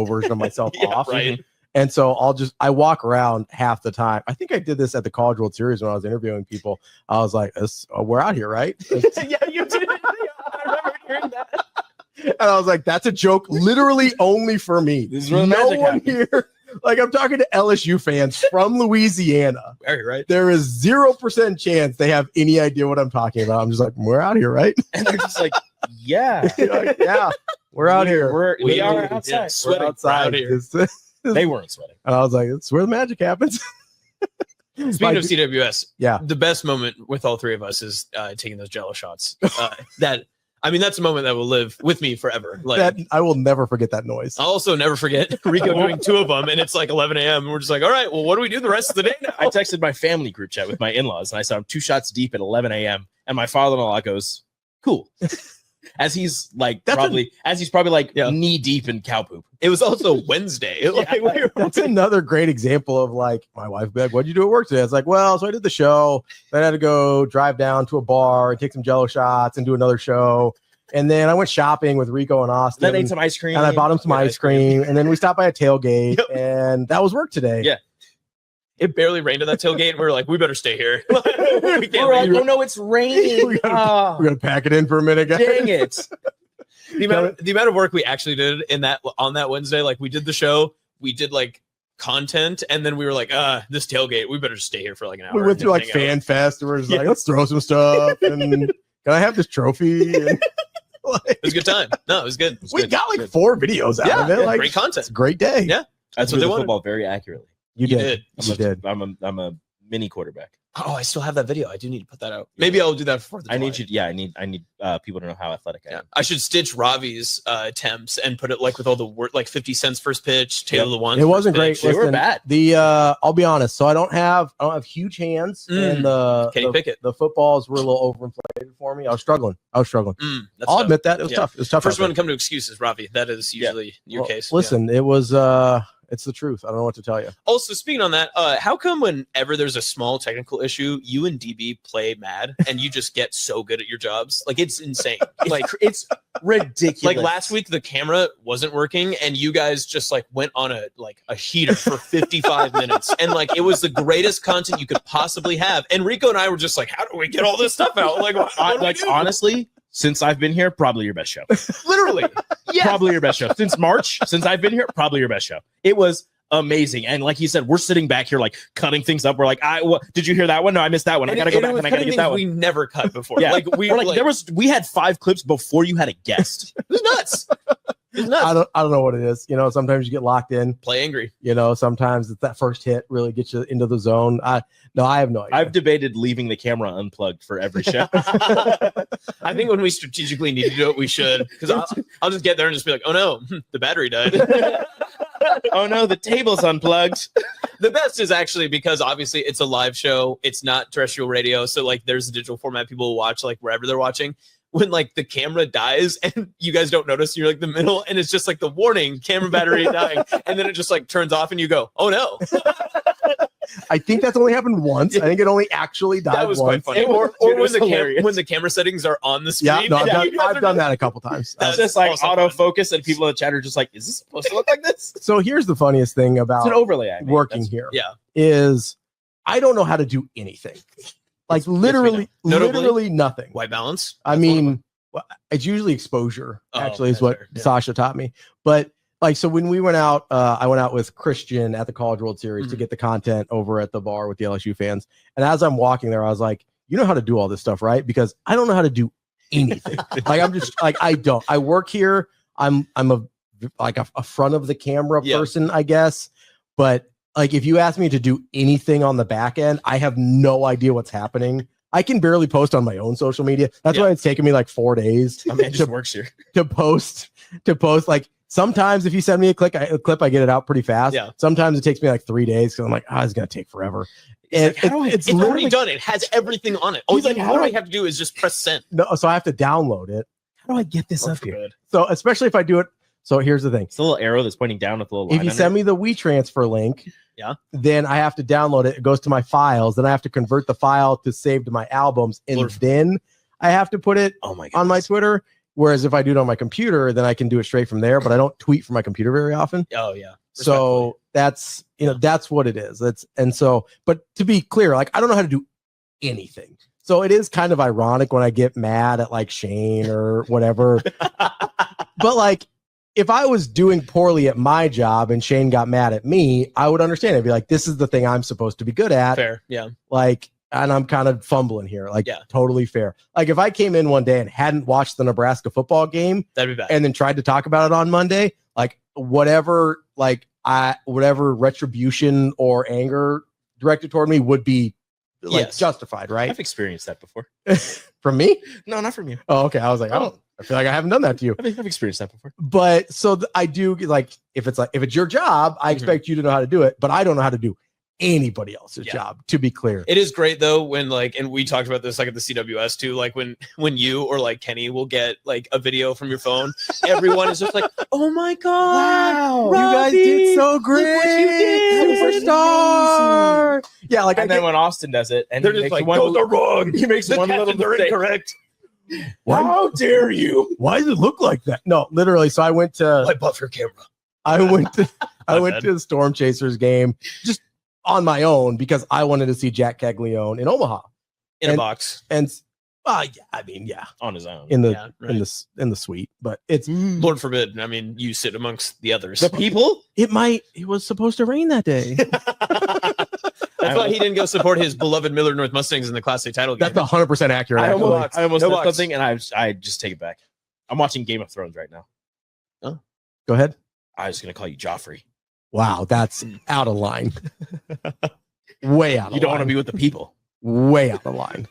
version of myself Yeah, off. right. And so I walk around half the time. I think I did this at the College World Series when I was interviewing people. I was like, we're out here, right? Yeah, you did. Yeah, I remember hearing that. And I was like, that's a joke literally only for me. This is where the no magic one happens. here. Like I'm talking to LSU fans from Louisiana. Right. There is 0% chance they have any idea what I'm talking about. I'm just like, we're out here, right? And they're just like, yeah, Like, yeah, we're out here. We are Yeah, outside. yeah, sweating. We're outside. We're out here. They weren't sweating. And I was like, it's where the magic happens. Speaking of CWS, Yeah. the best moment with all three of us is taking those Jello shots. That's a moment that will live with me forever. Like That I will never forget that noise. I'll also never forget Rico doing 2 of them, and it's like 11 a.m. and we're just like, all right, well, what do we do the rest of the day now? I texted my family group chat with my in-laws, and I said I'm 2 shots deep at 11 a.m. And my father-in-law goes, "Cool," as he's probably Yeah. knee deep in cow poop. It was also Wednesday. That's another great example of like my wife be like, "What'd you do at work today?" It's like, well, so I did the show. Then I had to go drive down to a bar and take some Jello shots and do another show. And then I went shopping with Rico and Austin. Then ate some ice cream, and I bought him some ice cream. And then we stopped by a tailgate, Yep. and that was work today. Yeah. It barely rained at that tailgate, and we were like, we better stay here. We can't We're like, leave. oh no, it's raining. We're gonna pack it in for a minute, guys. Dang it! The amount of work we actually did on that Wednesday, like we did the show, we did like content, and then we were like, this tailgate, we better just stay here for like an hour. We went and through like hang out. Fan Fest, and we're just like, Yeah. let's throw some stuff. And can I have this trophy? And, like, It was a good time. No, it was good. we got like 4 videos out of it. Yeah, Like great content. it's a great day. Yeah. That's what what they the wanted. football very accurately. You You did. did. You did. I'm a mini quarterback. Oh, I still have that video. I do need to put that out. Maybe I'll do that for the. I need you. Yeah, I need people to know how athletic I Yeah, am. I should stitch Ravi's attempts and put it like with all the word, like 50 cents first pitch, Taylor the one. It wasn't great. They were Listen, bad. I'll be honest. So I don't have huge hands, and Kenny Pickett. the footballs were a little overinflated for me. I was struggling. That's I'll tough. admit that it was Yeah. tough. It was tough. First out one there. to come to excuses, Ravi. That is usually your Well, case. Listen, it was it's the truth. I don't know what to tell you. Also, speaking on that, how come whenever there's a small technical issue, you and DB play mad and you just get so good at your jobs? Like, it's insane. Like, It's ridiculous. like last week, the camera wasn't working and you guys just like went on a heater for 55 minutes. And like, it was the greatest content you could possibly have. And Rico and I were just like, how do we get all this stuff out? Like, what do we do? Honestly, since I've been here, probably your best show. Literally. Yeah. Probably your best show. Since March, since I've been here, probably your best show. It was amazing. And like he said, we're sitting back here like cutting things up. We're like, did you hear that one? No, I missed that one. I gotta go back and I gotta get that one. We never cut before. Yeah. Like we had 5 clips before you had a guest. it was nuts. It was nuts. I don't know what it is. Sometimes you get locked in. Play angry. Sometimes it's that first hit really gets you into the zone. I have no idea. I've debated leaving the camera unplugged for every show. I think when we strategically need to do it, we should. Because I'll just get there and just be like, oh no, the battery died. Oh no, the table's unplugged. The best is actually because obviously it's a live show. It's not terrestrial radio. So like there's a digital format people will watch like wherever they're watching. When like the camera dies and you guys don't notice, you're like the middle and it's just like the warning, camera battery dying. And then it just like turns off and you go, oh no. I think that's only happened once. I think it only actually died That was once. quite funny. Or when the camera settings are on the screen. Yeah, no, I've done that a couple times. It's just like autofocus and people in the chat are just like, is this supposed to look like this? So here's the funniest thing It's about an overlay I made. working That's- here Yeah. is I don't know how to do anything. Like literally nothing. White balance. I mean, it's usually exposure, Oh, actually, is that's what fair. Yeah. Sasha taught me. But like, so when we went out, I went out with Christian at the College World Series to get the content over at the bar with the LSU fans. And as I'm walking there, I was like, you know how to do all this stuff, right? Because I don't know how to do anything. Like, I'm just like, I don't. I work here. I'm a front of the camera person, I guess. But like, if you ask me to do anything on the back end, I have no idea what's happening. I can barely post on my own social media. That's why it's taken me like 4 days My man just works here. to post. Like sometimes if you send me a clip, I get it out pretty fast. Yeah. Sometimes it takes me like 3 days because I'm like, it's gonna take forever. And It's already done. It has everything on it. All He's like, all I have to do is just press send. no, so I have to download it. How do I get this up here? So especially if I do it. So here's the thing. It's a little arrow that's pointing down with a little line. If you under send it. me the WeTransfer link, Yeah. then I have to download it. It goes to my files. Then I have to convert the file to save to my albums, and then I have to put it oh my on my Twitter. Whereas if I do it on my computer, then I can do it straight from there. But I don't tweet from my computer very often. Oh yeah. So that's that's what it is. But to be clear, like I don't know how to do anything. So it is kind of ironic when I get mad at like Shane or whatever. But like, if I was doing poorly at my job and Shane got mad at me, I would understand. I'd be like, this is the thing I'm supposed to be good at. Fair. Yeah. Like, and I'm kind of fumbling here. Like, totally fair. Like, if I came in one day and hadn't watched the Nebraska football game, that'd be bad. And then tried to talk about it on Monday, like whatever retribution or anger directed toward me would be like justified, right? I've experienced that before. From me? No, not from you. Oh, okay. I was like, I feel like I haven't done that to you. I've experienced that before. But so I do like if it's your job, I expect you to know how to do it, but I don't know how to do anybody else's job, to be clear. It is great though when like, and we talked about this like at the CWS too, like when you or like Kenny will get like a video from your phone, everyone is just like, oh my god, wow, Ravi, you guys did so great, look what you did. Superstar. Yeah, like and then when Austin does it, and they're he just makes like, those are wrong. He makes The one little captions are mistake. incorrect. How dare you? Why does it look like that? No, literally. So I went to I buff your camera. I went to the Storm Chasers game just on my own because I wanted to see Jack Caglione in Omaha in a box. And I mean, on his own in the in the suite, but it's Lord forbid. I mean, you sit amongst the others. the people. It was supposed to rain that day. That's why he didn't go support his beloved Miller North Mustangs in the Class A title game. That's 100% accurate. I actually. almost No said box. something, and I just take it back. I'm watching Game of Thrones right now. Go ahead. I was gonna call you Joffrey. wow, that's out of line. Way out of line. You don't want to be with the people. Way out of line.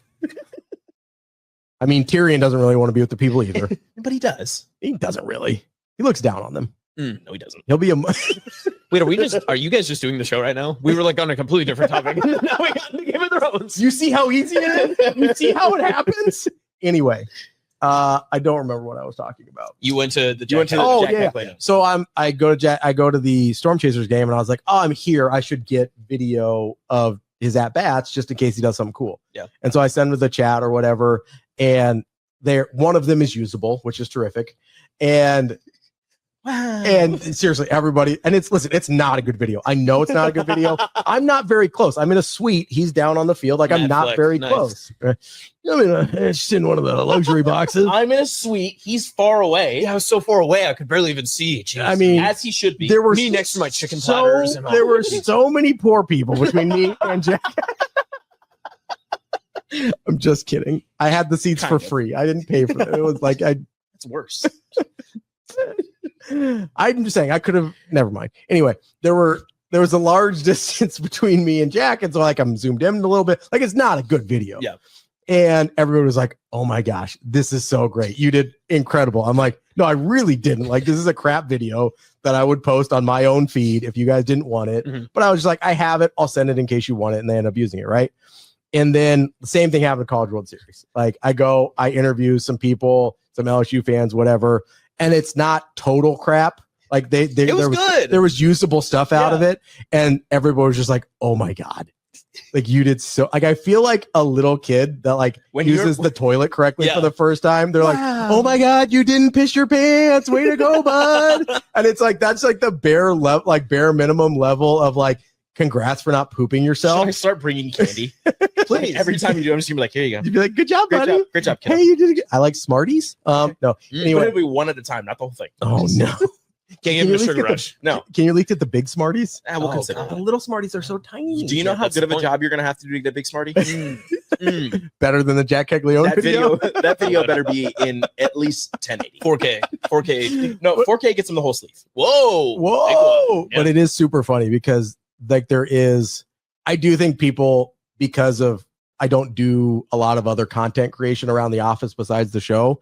I mean, Tyrion doesn't really want to be with the people either. But he does. He doesn't really. He looks down on them. No, he doesn't. He'll be a. Wait, are you guys just doing the show right now? We were like on a completely different topic. Now we got into Game of Thrones. You see how easy it is? You see how it happens? Anyway, I don't remember what I was talking about. You went to the You went to Jack- the Oh, Jack yeah. Hankley. So I go to the Storm Chasers game, and I was like, oh, I'm here. I should get video of his at bats just in case he does something cool. Yeah. And so I send him the chat or whatever, and one of them is usable, which is terrific. And seriously, everybody, and it's not a good video. I know it's not a good video. I'm not very close. I'm in a suite. He's down on the field. Like, I'm not Netflix, very nice. close. I mean, it's just in one of the luxury boxes. I'm in a suite. He's far away. Yeah, I was so far away I could barely even see. Jeez. I mean, As he should be. there were me next to my chicken platters and all. there were so many poor people between me and Jack. I'm just kidding. I had the seats Kind for of. free. I didn't pay for it. It was like It's worse. I'm just saying I could have never mind. Anyway, there was a large distance between me and Jack, and so like I'm zoomed in a little bit. Like, it's not a good video. Yeah. And everyone was like, "Oh my gosh, this is so great. You did incredible." I'm like, "No, I really didn't. Like, this is a crap video that I would post on my own feed if you guys didn't want it." Mhm. But I was just like, "I have it. I'll send it in case you want it," and they end up using it, right? And then the same thing happened at College World Series. Like, I interview some people, some LSU fans, whatever, and it's not total crap. Like, it was good. there was usable stuff out of it, and everybody was just like, "Oh my god, like you did so." Like, I feel like a little kid that like When uses the toilet correctly Yeah. for the first time. They're like, Wow. "Oh my god, you didn't piss your pants. Way to go, bud!" And it's like that's like the bare minimum level of like, congrats for not pooping Should yourself. I start bringing candy? Please. Every time you do, I'm just gonna be like, here you go. You'd be like, "Good job, Great buddy. job. Great job, kid. Hey, you did it. I like Smarties." No. But Anyway. it'll be one at a time, not the whole thing. Oh no. Can't Can give you him a at least sugar get the- rush. No. Can you leak it the big Smarties? We'll Oh, consider God. The that. little Smarties are so tiny. Do you know Yeah, how that's good the of a point. job you're gonna have to do to get a big Smartie? Better than the Jack Caglione That video? that video better be in at least 1080. 4K. No, 4K gets him the whole sleeve. Whoa. Whoa. Big one. Yeah. But it is super funny because like I do think people, because of I don't do a lot of other content creation around the office besides the show.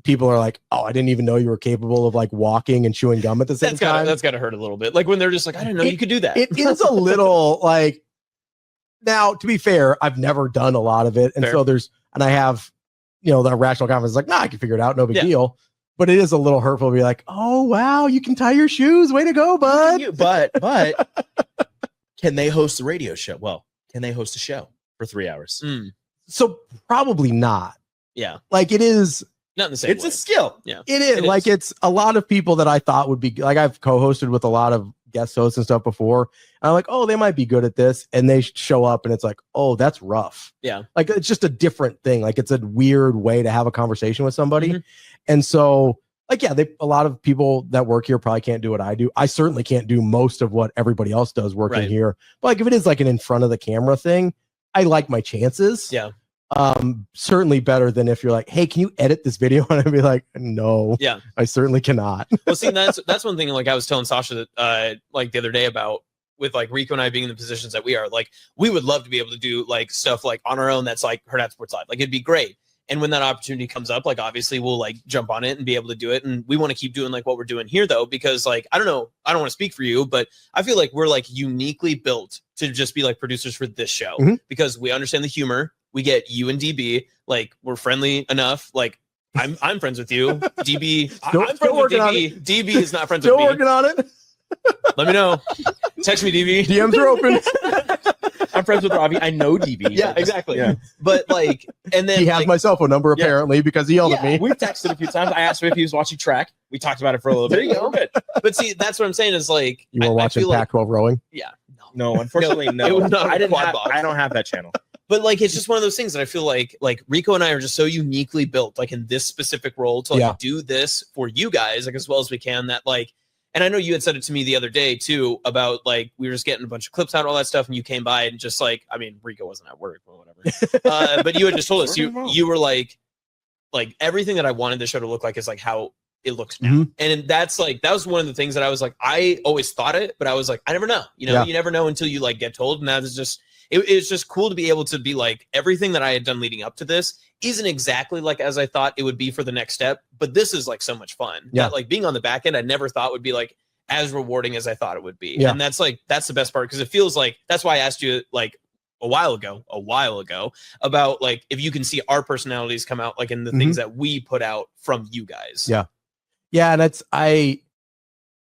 People are like, "Oh, I didn't even know you were capable of like walking and chewing gum at the same time." That's gotta hurt a little bit. Like when they're just like, I didn't know you could do that. It is a little like, now to be fair, I've never done a lot of it. And Fair. so I have, the rational confidence like, nah, I can figure it out. No big Yeah. deal. But it is a little hurtful to be like, "Oh, wow, you can tie your shoes. Way to go, bud." But can they host a radio show? Well, can they host a show for 3 hours? Mm, So probably not. yeah. Like it is, Not in the same It's way. a skill. Yeah. it is It like is. it's a lot of people that I thought would be like, I've co-hosted with a lot of guest hosts and stuff before. And I'm like, "Oh, they might be good at this." And they show up and it's like, "Oh, that's rough." Yeah. Like it's just a different thing. Like it's a weird way to have a conversation with somebody. Mhm. And so like, yeah, a lot of people that work here probably can't do what I do. I certainly can't do most of what everybody else does working Right. here. But like if it is like an in front of the camera thing, I like my chances. Yeah. Certainly better than if you're like, "Hey, can you edit this video?" And I'd be like, "No, Yeah. I certainly cannot." Well, see, that's one thing. Like I was telling Sasha that, like the other day about with like Rico and I being in the positions that we are. Like we would love to be able to do like stuff like on our own. That's like Hurrdat Sports Live. Like it'd be great. And when that opportunity comes up, like obviously we'll like jump on it and be able to do it. And we want to keep doing like what we're doing here though, because like I don't know, I don't want to speak for you, but I feel like we're like uniquely built to just be like producers for this show Mhm. because we understand the humor. We get you and DB, like we're friendly enough. Like I'm friends with you, DB. Still- I'm still friends with working on DB. DB is not friends Still with me. working on it. Let me know. Text me, DB. DMs are open. I'm friends with Ravi. I know DB. Yeah, exactly. Yeah. But like, and then He has like, my cell phone number Yeah. apparently because he yelled at me. We've texted a few times. I asked him if he was watching track. We talked about it for a little bit. There you go. We're good. but see, that's what I'm saying is like You were I watching feel like- Pac-12 rowing. yeah, No, unfortunately, no. it was not I didn't quad have, box. I don't have that channel. But like it's just one of those things that I feel like Rico and I are just so uniquely built, like in this specific role to like Yeah. do this for you guys, like as well as we can. That like, and I know you had said it to me the other day too about like we were just getting a bunch of clips out, all that stuff, and you came by and just like, I mean, Rico wasn't at work or whatever, but you had just told us Working well. you were like everything that I wanted the show to look like is like how it looks now. Mhm. And that's like, that was one of the things that I was like, I always thought it, but I was like, I never know. You know, Yeah. you never know until you like get told. And that is just, it's just cool to be able to be like, everything that I had done leading up to this isn't exactly like as I thought it would be for the next step, but this is like so much fun. Yeah. That, like being on the back end, I never thought would be like as rewarding as I thought it would be. Yeah. And that's like, that's the best part, because it feels like, that's why I asked you like a while ago about like if you can see our personalities come out like in the things that we put out from you guys. Yeah. Yeah, and that's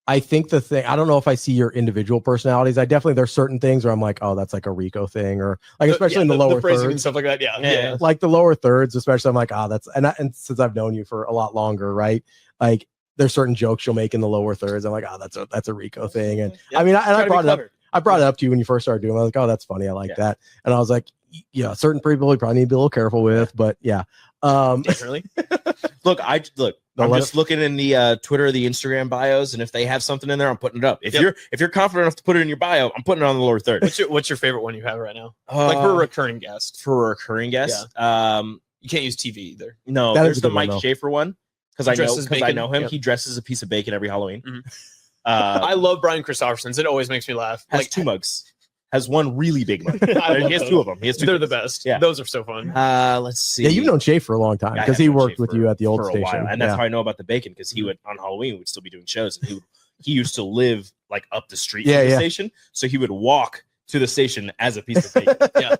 I think the thing, I don't know if I see your individual personalities. I definitely, there's certain things where I'm like, oh, that's like a Rico thing, or like especially in the lower phrasing and thirds, stuff like that. Yeah. like the lower thirds, especially. I'm like, that's and since I've known you for a lot longer, right? Like there's certain jokes you'll make in the lower thirds. I'm like, that's a Rico thing, and I mean, I brought it up. I brought it up to you when you first started doing it. I was like, oh, that's funny. I like that. And I was like, yeah, certain people you probably need to be a little careful with, but yeah. Really? I'm just looking in the Twitter or the Instagram bios, and if they have something in there, I'm putting it up. If you're confident enough to put it in your bio, I'm putting it on the lower third. What's your favorite one you have right now? Like for a recurring guest. For a recurring guest, you can't use TV either. No, That is there's a the good one, Mike though. Schaefer one because I know him. Yep. He dresses a piece of bacon every Halloween. I love Brian Christopherson's. It always makes me laugh. Has Like two mugs. Has one really big mug. I love He has those. two of them. He has two. They're the kids. best. Yeah. Those are so fun. Let's see. Yeah, you've known Shay for a long time Yeah, I because have he known worked Shay with you at the old for a station. while, and that's Yeah. how I know about the bacon, because he would on Halloween would still be doing shows, and he used to live like up the street from the station, so he would walk to the station as a piece of bacon. Yeah.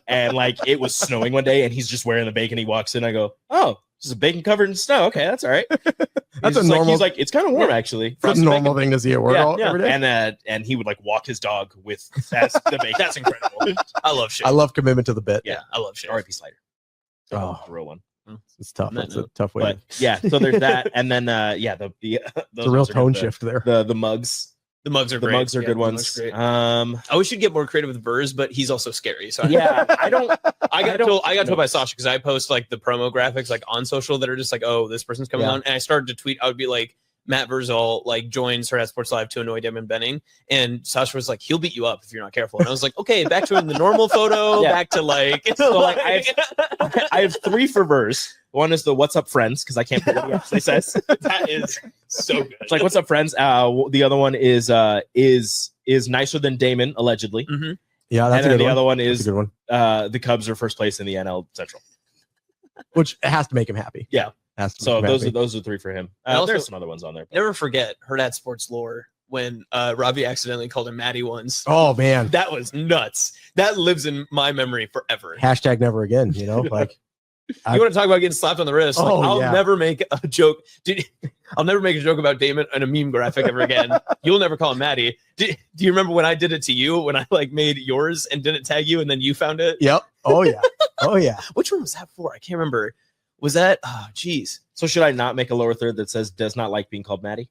And like it was snowing one day, and he's just wearing the bacon. He walks in, I go, "Oh, this is a bacon covered in snow. Okay, that's all right." That's a normal. He's like, "It's kind of warm actually." That's a normal thing to see at work every day. And he would like walk his dog with the bacon. That's incredible. I love shit. I love commitment to the bit. Yeah, I love shit. R.I.P. Slider. Oh. The real one. It's tough. No, That's no. a tough way. But yeah, so there's that, and then those It's a real ones are tone good. shift there. The mugs. The mugs are The great. mugs are Yeah, good the mugs ones. are great. I wish you'd get more creative with Burrs, but he's also scary. So I got told by Sasha because I post like the promo graphics like on social that are just like, oh, this person's coming Yeah. on, and I started to tweet. I would be like, Matt Verzal like joins Hurrdat Sports Live to annoy Damon Benning, and Sasha was like, he'll beat you up if you're not careful. And I was like, okay, back to the normal photo, Yeah. back to like, So like I have 3 for Burrs. One is the "What's up, friends?" because I can't put what he actually says. that is so good. It's like "What's up, friends?" The other one is nicer than Damon allegedly, Yeah, that's and a then good the one. other one That's is a good one. the Cubs are first place in the NL Central. Which has to make him happy. Yeah. Has to So make him those happy. are 3 for him. And also- There's some other ones on there. but- Never forget Hurrdat Sports lore when Ravi accidentally called him Maddie once. Oh man. That was nuts. That lives in my memory forever. Hashtag never again. You know, like You want to talk about getting slapped on the wrist? Like, Oh, I'll yeah. never make a joke. I'll never make a joke about Damon in a meme graphic ever again. You'll never call him Maddie. Do you remember when I did it to you? When I like made yours and didn't tag you, and then you found it? Yep. Oh yeah. Oh yeah. Which one was that for? I can't remember. Was that? Oh, geez. So should I not make a lower third that says does not like being called Maddie?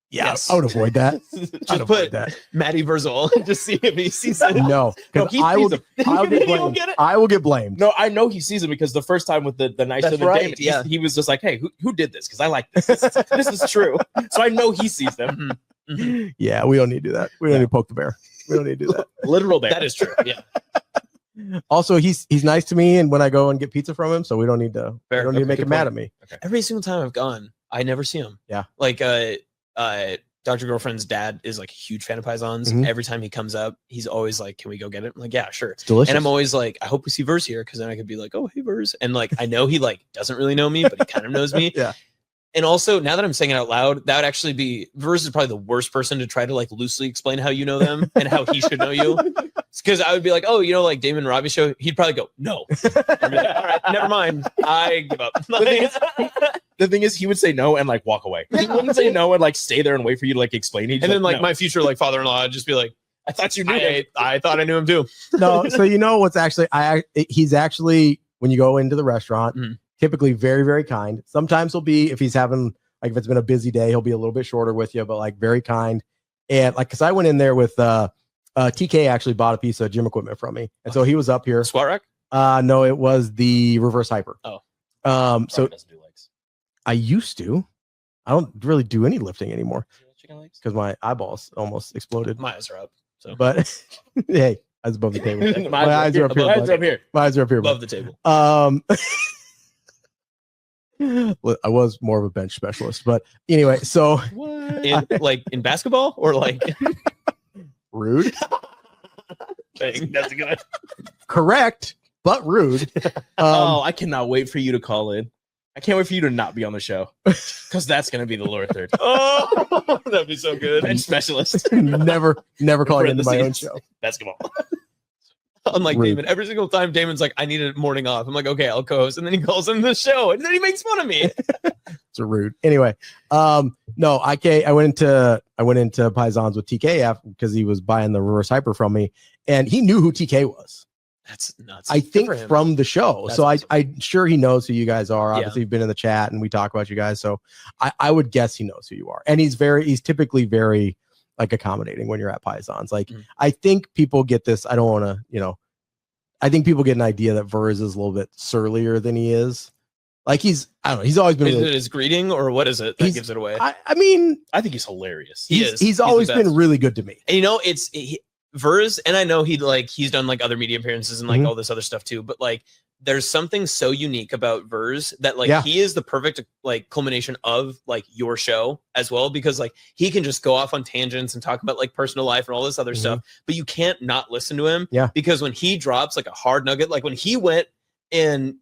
Yeah. Yes. I would avoid that. I'd Just avoid put that. Maddie Verzal. Just see if he sees it. No, No, because he I sees will. them. I'll get He won't blamed. get it? I will get blamed. No, I know he sees it because the first time with the nicer That's than right, Damon, yeah. he was just like, "Hey, who did this? Because I like this. This is true." So I know he sees them. Yeah, we don't need to do that. We don't need to poke the bear. We don't need to do that. Literal bear. That is true. Yeah. Also, he's nice to me, and when I go and get pizza from him, so we don't need to. Fair. We don't need to Okay, make good him mad point. at me. Every single time I've gone, I never see him. Yeah. Like Dr. Girlfriend's dad is like a huge fan of Pisons. Mhm. Every time he comes up, he's always like, "Can we go get it?" I'm like, "Yeah, sure." It's delicious. And I'm always like, "I hope we see Verse here," because then I could be like, "Oh, hey, Verse," and like I know he like doesn't really know me, but he kind of knows me. Yeah. And also, now that I'm saying it out loud, that would actually be Verse is probably the worst person to try to like loosely explain how you know them and how he should know you. Because I would be like, "Oh, you know, like Damon and Robbie show." He'd probably go, "No." I'd be like, "All right, never mind. I give up." The thing is, he would say no and like walk away. He wouldn't say no and like stay there and wait for you to like explain. He'd And then like no. my future like father-in-law would just be like, I thought you knew him. I thought I knew him too. No, so you know what's actually he's actually, when you go into the restaurant, Mhm. typically very, very kind. Sometimes he'll be, if he's having like, if it's been a busy day, he'll be a little bit shorter with you, but like very kind. And like, cause I went in there with TK actually bought a piece of gym equipment from me, and so he was up here. Squat rack? No, it was the reverse hyper. Oh. Probably So doesn't do legs. I used to. I don't really do any lifting anymore Chicken legs. because my eyeballs almost exploded. My eyes are up. So But hey, I was above the table. My eyes are up here. bud. My eyes are up here. My eyes are up here. above bud. the table. Well, I was more of a bench specialist, but anyway, so In basketball or like rude. Dang, that's good. Correct, but rude. I cannot wait for you to call in. I can't wait for you to not be on the show because that's going to be the lower third. Oh, that'd be so good. Bench specialist. never calling into my own show. Basketball. Unlike Rude. Damon, every single time Damon's like, I need a morning off. I'm like, okay, I'll co-host. And then he calls in the show and then he makes fun of me. It's a rude. Anyway, no, I went into Paisans with TK because he was buying the reverse hyper from me, and he knew who TK was. That's nuts. I Good think for him. from the show. That's So awesome. I'm sure he knows who you guys are. Yeah. Obviously, you've been in the chat and we talk about you guys. So I would guess he knows who you are. And he's typically very like accommodating when you're at Paisans. Like I think people get this. I don't want to, I think people get an idea that Verz is a little bit surlier than he is. Like he's always been. Is Really, it his greeting or what is it that gives it away? I mean, I think he's hilarious. he's always the been best. really good to me. And Verz, and I know he's done like other media appearances and like Mhm. all this other stuff too, but like there's something so unique about Verz that like Yeah. he is the perfect like culmination of like your show as well, because like he can just go off on tangents and talk about like personal life and all this other Mhm. stuff, but you can't not listen to him. Yeah. Because when he drops like a hard nugget, like when he went and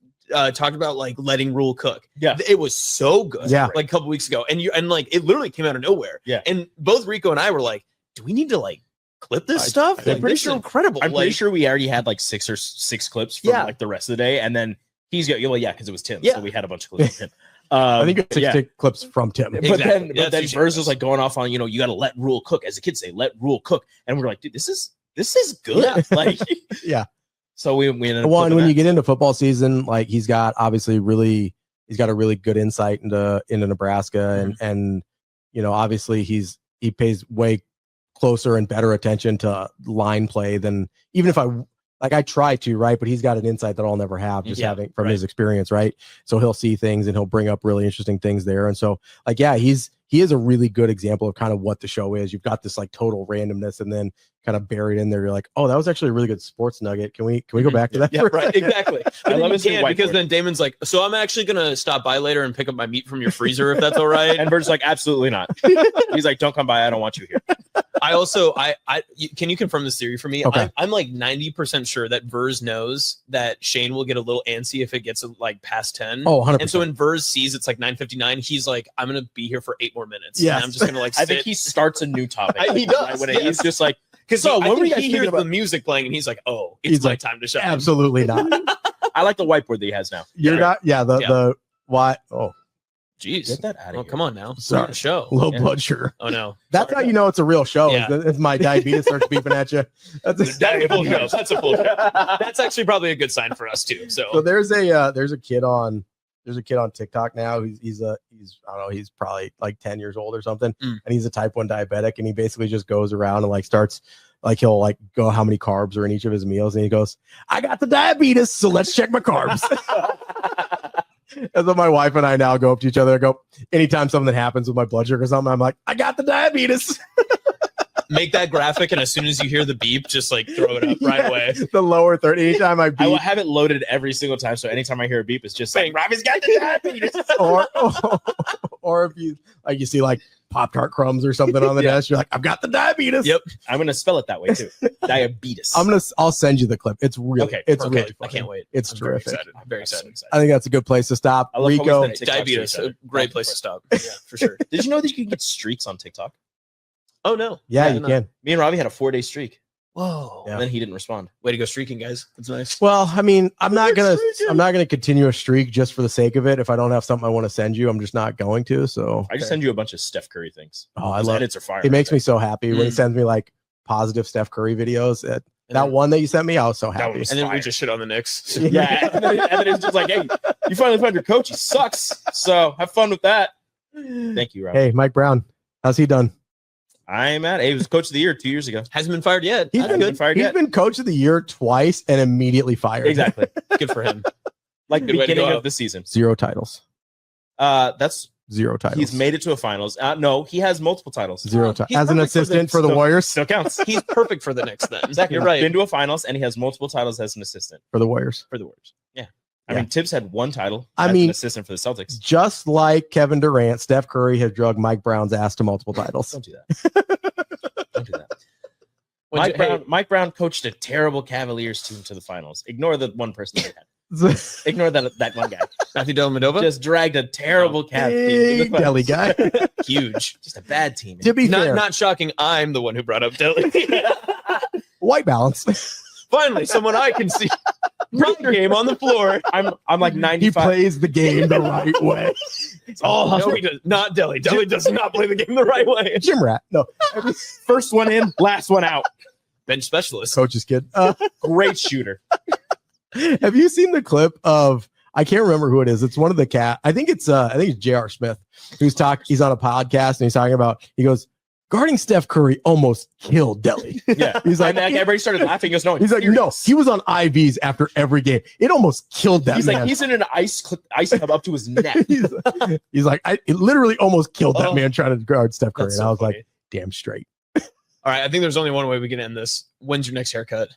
talked about like letting Rule cook. Yeah. It was so good. Yeah. Like a couple weeks ago. And like it literally came out of nowhere. Yeah. And both Rico and I were like, do we need to like clip this stuff? I'm Like, pretty this sure- is incredible. I'm like, pretty sure we already had like six clips from Yeah. like the rest of the day, and then he's got because it was Tim, Yeah. so we had a bunch of clips from him. I think it's yeah. 6 clips from Tim. But Exactly. then, Yeah, but then that's Verz usually was like going off on you got to let Rule cook, as the kids say, let Rule cook, and we're like, dude, this is good. Yeah. Like, Yeah. So we ended up One, clipping when that. you get into football season, like he's got a really good insight into Nebraska, and obviously he pays way closer and better attention to line play than even if I try to, right? But he's got an insight that I'll never have just Yeah, having from right. his experience, right? So he'll see things and he'll bring up really interesting things there. And so like, yeah, he is a really good example of kind of what the show is. You've got this like total randomness and then kind of buried in there. You're like, oh, that was actually a really good sports nugget. Can we go back to that? Yeah, for a right. second? Exactly. But I then love you his new can't, because whiteboard. then Damon's like, so I'm actually gonna stop by later and pick up my meat from your freezer if that's all right. And Verz like, absolutely not. He's like, don't come by. I don't want you here. I also, can you confirm this theory for me? Okay. I'm like 90% sure that Verz knows that Shane will get a little antsy if it gets like past 10. Oh, 100%. And so when Verz sees it's like 9:59, he's like, I'm gonna be here for 8 more minutes. Yes. And I'm just gonna like I sit. think he starts a new topic. He does, Right when yes. he's just like, Because So, I what were think you guys he thinking hears about? the music playing and he's like, oh, it's He's my like, time to shine. Absolutely not. I like the whiteboard that he has now. You're not. Yeah. The why? Oh, Jeez. Get that out of Oh, here. come on now. Sorry. Sorry. Show. low Yeah. blood sugar. Oh no. That's how you know it's a real show. Yeah. If my diabetes starts beeping at you. That's That's a full show. That's a full show. That's actually probably a good sign for us too. So So there's a kid on TikTok now. He's I don't know, he's probably like 10 years old or something, Mm. and he's a type 1 diabetic, and he basically just goes around and like starts like he'll like go how many carbs are in each of his meals, and he goes, I got the diabetes, so let's check my carbs. And so my wife and I now go up to each other and go, anytime something happens with my blood sugar or something, I'm like, I got the diabetes. make that graphic, and as soon as you hear the beep, just like throw it up right Yeah, away. The lower third. Anytime I I beep, have it loaded every single time, so anytime I hear a beep, it's just like Ravi's got the diabetes. or if you see like Pop-Tart crumbs or something on the desk, you're like, I've got the diabetes. Yep. I'm gonna spell it that way too. Diabetes. I'll send you the clip. It's really, Okay, it's Okay, really I funny. can't wait. It's I'm very terrific. excited. I'm very excited. I think that's a good place to stop. I love how we Rico, send TikToks to Diabetes, each other. a great place to stop. Yeah, for sure. Did you know that you can get streaks on TikTok? Oh no. yeah, you no. can. Me and Ravi had a 4-day streak, Whoa. Yeah. and then he didn't respond. Way to go streaking, guys. That's nice. Well, I mean, I'm not gonna continue a streak just for the sake of it. If I don't have something I want to send you, I'm just not going to. So I just send you a bunch of Steph Curry things. Oh, I His love edits are fire. it. Makes me so happy when he Mm. sends me like positive Steph Curry videos. That then- one that you sent me, I was so That happy. was And then we fire. just shit on the Knicks. Yeah, and then it's just like, hey, you finally found your coach. He sucks. So have fun with that. Thank you, Ravi. Hey, Mike Brown, how's he done? I'm at. He was coach of the year 2 years ago. Hasn't been fired yet. He's That's Hasn't good. been fired He's yet. been coach of the year twice and immediately fired. Exactly. Good for him. Like Good way to beginning go of out. the season. 0 titles. That's 0 titles. he's made it to a finals. No, he has multiple titles. 0 titles. He's As an perfect for assistant for the still- Warriors. Still counts. He's perfect for the Knicks then. Exactly. You're right. Been to a finals, and he has multiple titles as an assistant For the Warriors. for the Warriors. Yeah. I mean, Tibbs had one title. I as mean, an assistant for the Celtics. Just like Kevin Durant, Steph Curry has drugged Mike Brown's ass to multiple titles. Don't do that. Don't do that. Mike Brown coached a terrible Cavaliers team to the finals. Ignore the one person they had. Ignore that one guy. Matthew Dellavedova Just dragged a terrible Cav team to the Big Delhi finals. guy. huge. Just a bad team. To be fair, Not shocking. I'm the one who brought up Delhi. white balance. Finally, someone I can see. Right game on the floor. I'm like He 95. plays the game the right way. Oh, no, he does not. Delhi. Delhi does not play the game the right way. Jim Rat. No, First one in, last one out. Bench specialist. coach's kid. Great shooter. Have you seen the clip of? I can't remember who it is. It's one of the cat. I think it's J.R. Smith who's talking. He's on a podcast and he's talking about. He goes, guarding Steph Curry almost killed Delhi. Yeah. He's like, everybody started laughing. He goes, no. he's like, no, he was on IVs after every game. It almost killed that He's man. like, he's in an ice tub up to his neck. he's like, it literally almost killed that Oh. man trying to guard Steph Curry. That's And so I was funny. like, damn straight. All right, I think there's only one way we can end this. When's your next haircut?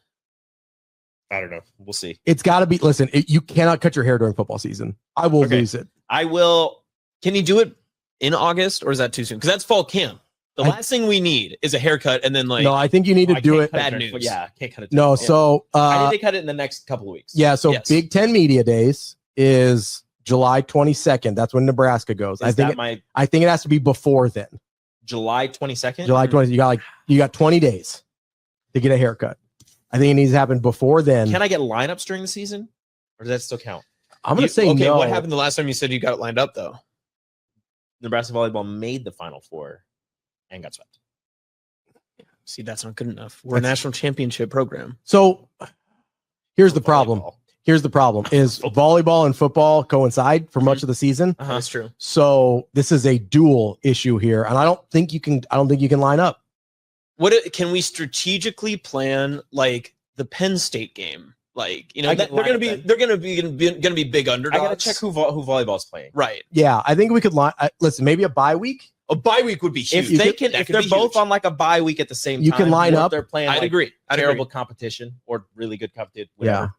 I don't know. We'll see. It's got to be. Listen, you cannot cut your hair during football season. I will Okay. lose it. I will. Can you do it in August or is that too soon? Because that's fall camp. The I- last thing we need is a haircut and then like No, I think you need to I do can't it. cut Bad during- news. Yeah, can't cut it. No, Yeah. so I need to cut it in the next couple of weeks. yeah, so Yes. Big Ten Media Days is July 22nd. That's when Nebraska goes. Is that my I think it has to be before then. July 22nd? July 20th. You got 20 days to get a haircut. I think it needs to happen before then. Can I get lineups during the season, or does that still count? I'm gonna say okay, no. what happened the last time you said you got it lined up though? Nebraska volleyball made the Final Four and got swept. See, that's not good enough. We're a national championship program. So here's the problem. Volleyball. Here's the problem: is volleyball and football coincide for much of the season. Uh-huh. That's true. So this is a dual issue here, and I don't think you can line up. Can we strategically plan like the Penn State game? Like, you know, I they're can going to line be up they're going to be big underdogs. I gotta check who volleyball's playing. Right. Yeah, I think we could line. Listen, maybe a bye week. A bye week would be huge. If That could they're be both huge. on like a bye week at the same time, You can line or if up. They're playing. I'd like agree. I'd terrible agree. competition or really good competition. Yeah. Whatever.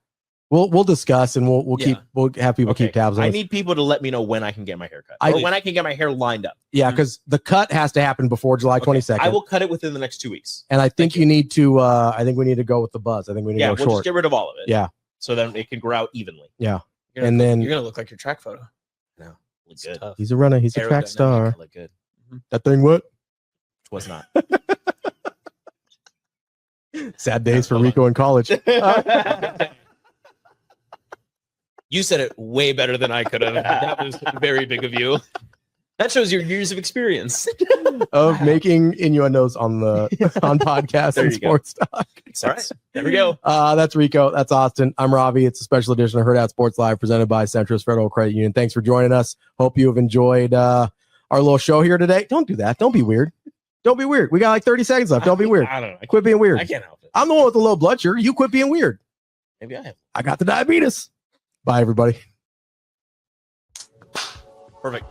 We'll discuss and we'll Yeah. keep we'll have people Okay. keep tabs on. I us. need people to let me know when I can get my hair cut. I- Or when I can get my hair lined up. Yeah, because the cut has to happen before July Okay. 22nd. I will cut it within the next 2 weeks. And I think you need to. I think we need to go with the buzz. I think we need Yeah, to we'll go just short. get rid of all of it. Yeah. So then it can grow out evenly. Yeah, You're and gonna, then you're going to look like your track photo. No, look It's good. tough. he's a runner. He's a track Aerodynamic. star. Look good. That thing what? Was not. Sad days for Hold on. Rico in college. You said it way better than I could have. That was very big of you. That shows your years of experience. of making innuendos on podcasts There and you go. sports talk. All right. There we go. That's Rico. That's Austin. I'm Ravi. It's a special edition of Hurrdat Sports Live presented by Centris Federal Credit Union. Thanks for joining us. Hope you have enjoyed our little show here today. Don't do that. Don't be weird. Don't be weird. We got like 30 seconds left. Don't be weird. I don't know. Quit being weird. I can't help it. I'm the one with the low blood sugar. You quit being weird. Maybe I have. I got the diabetes. Bye, everybody. Perfect.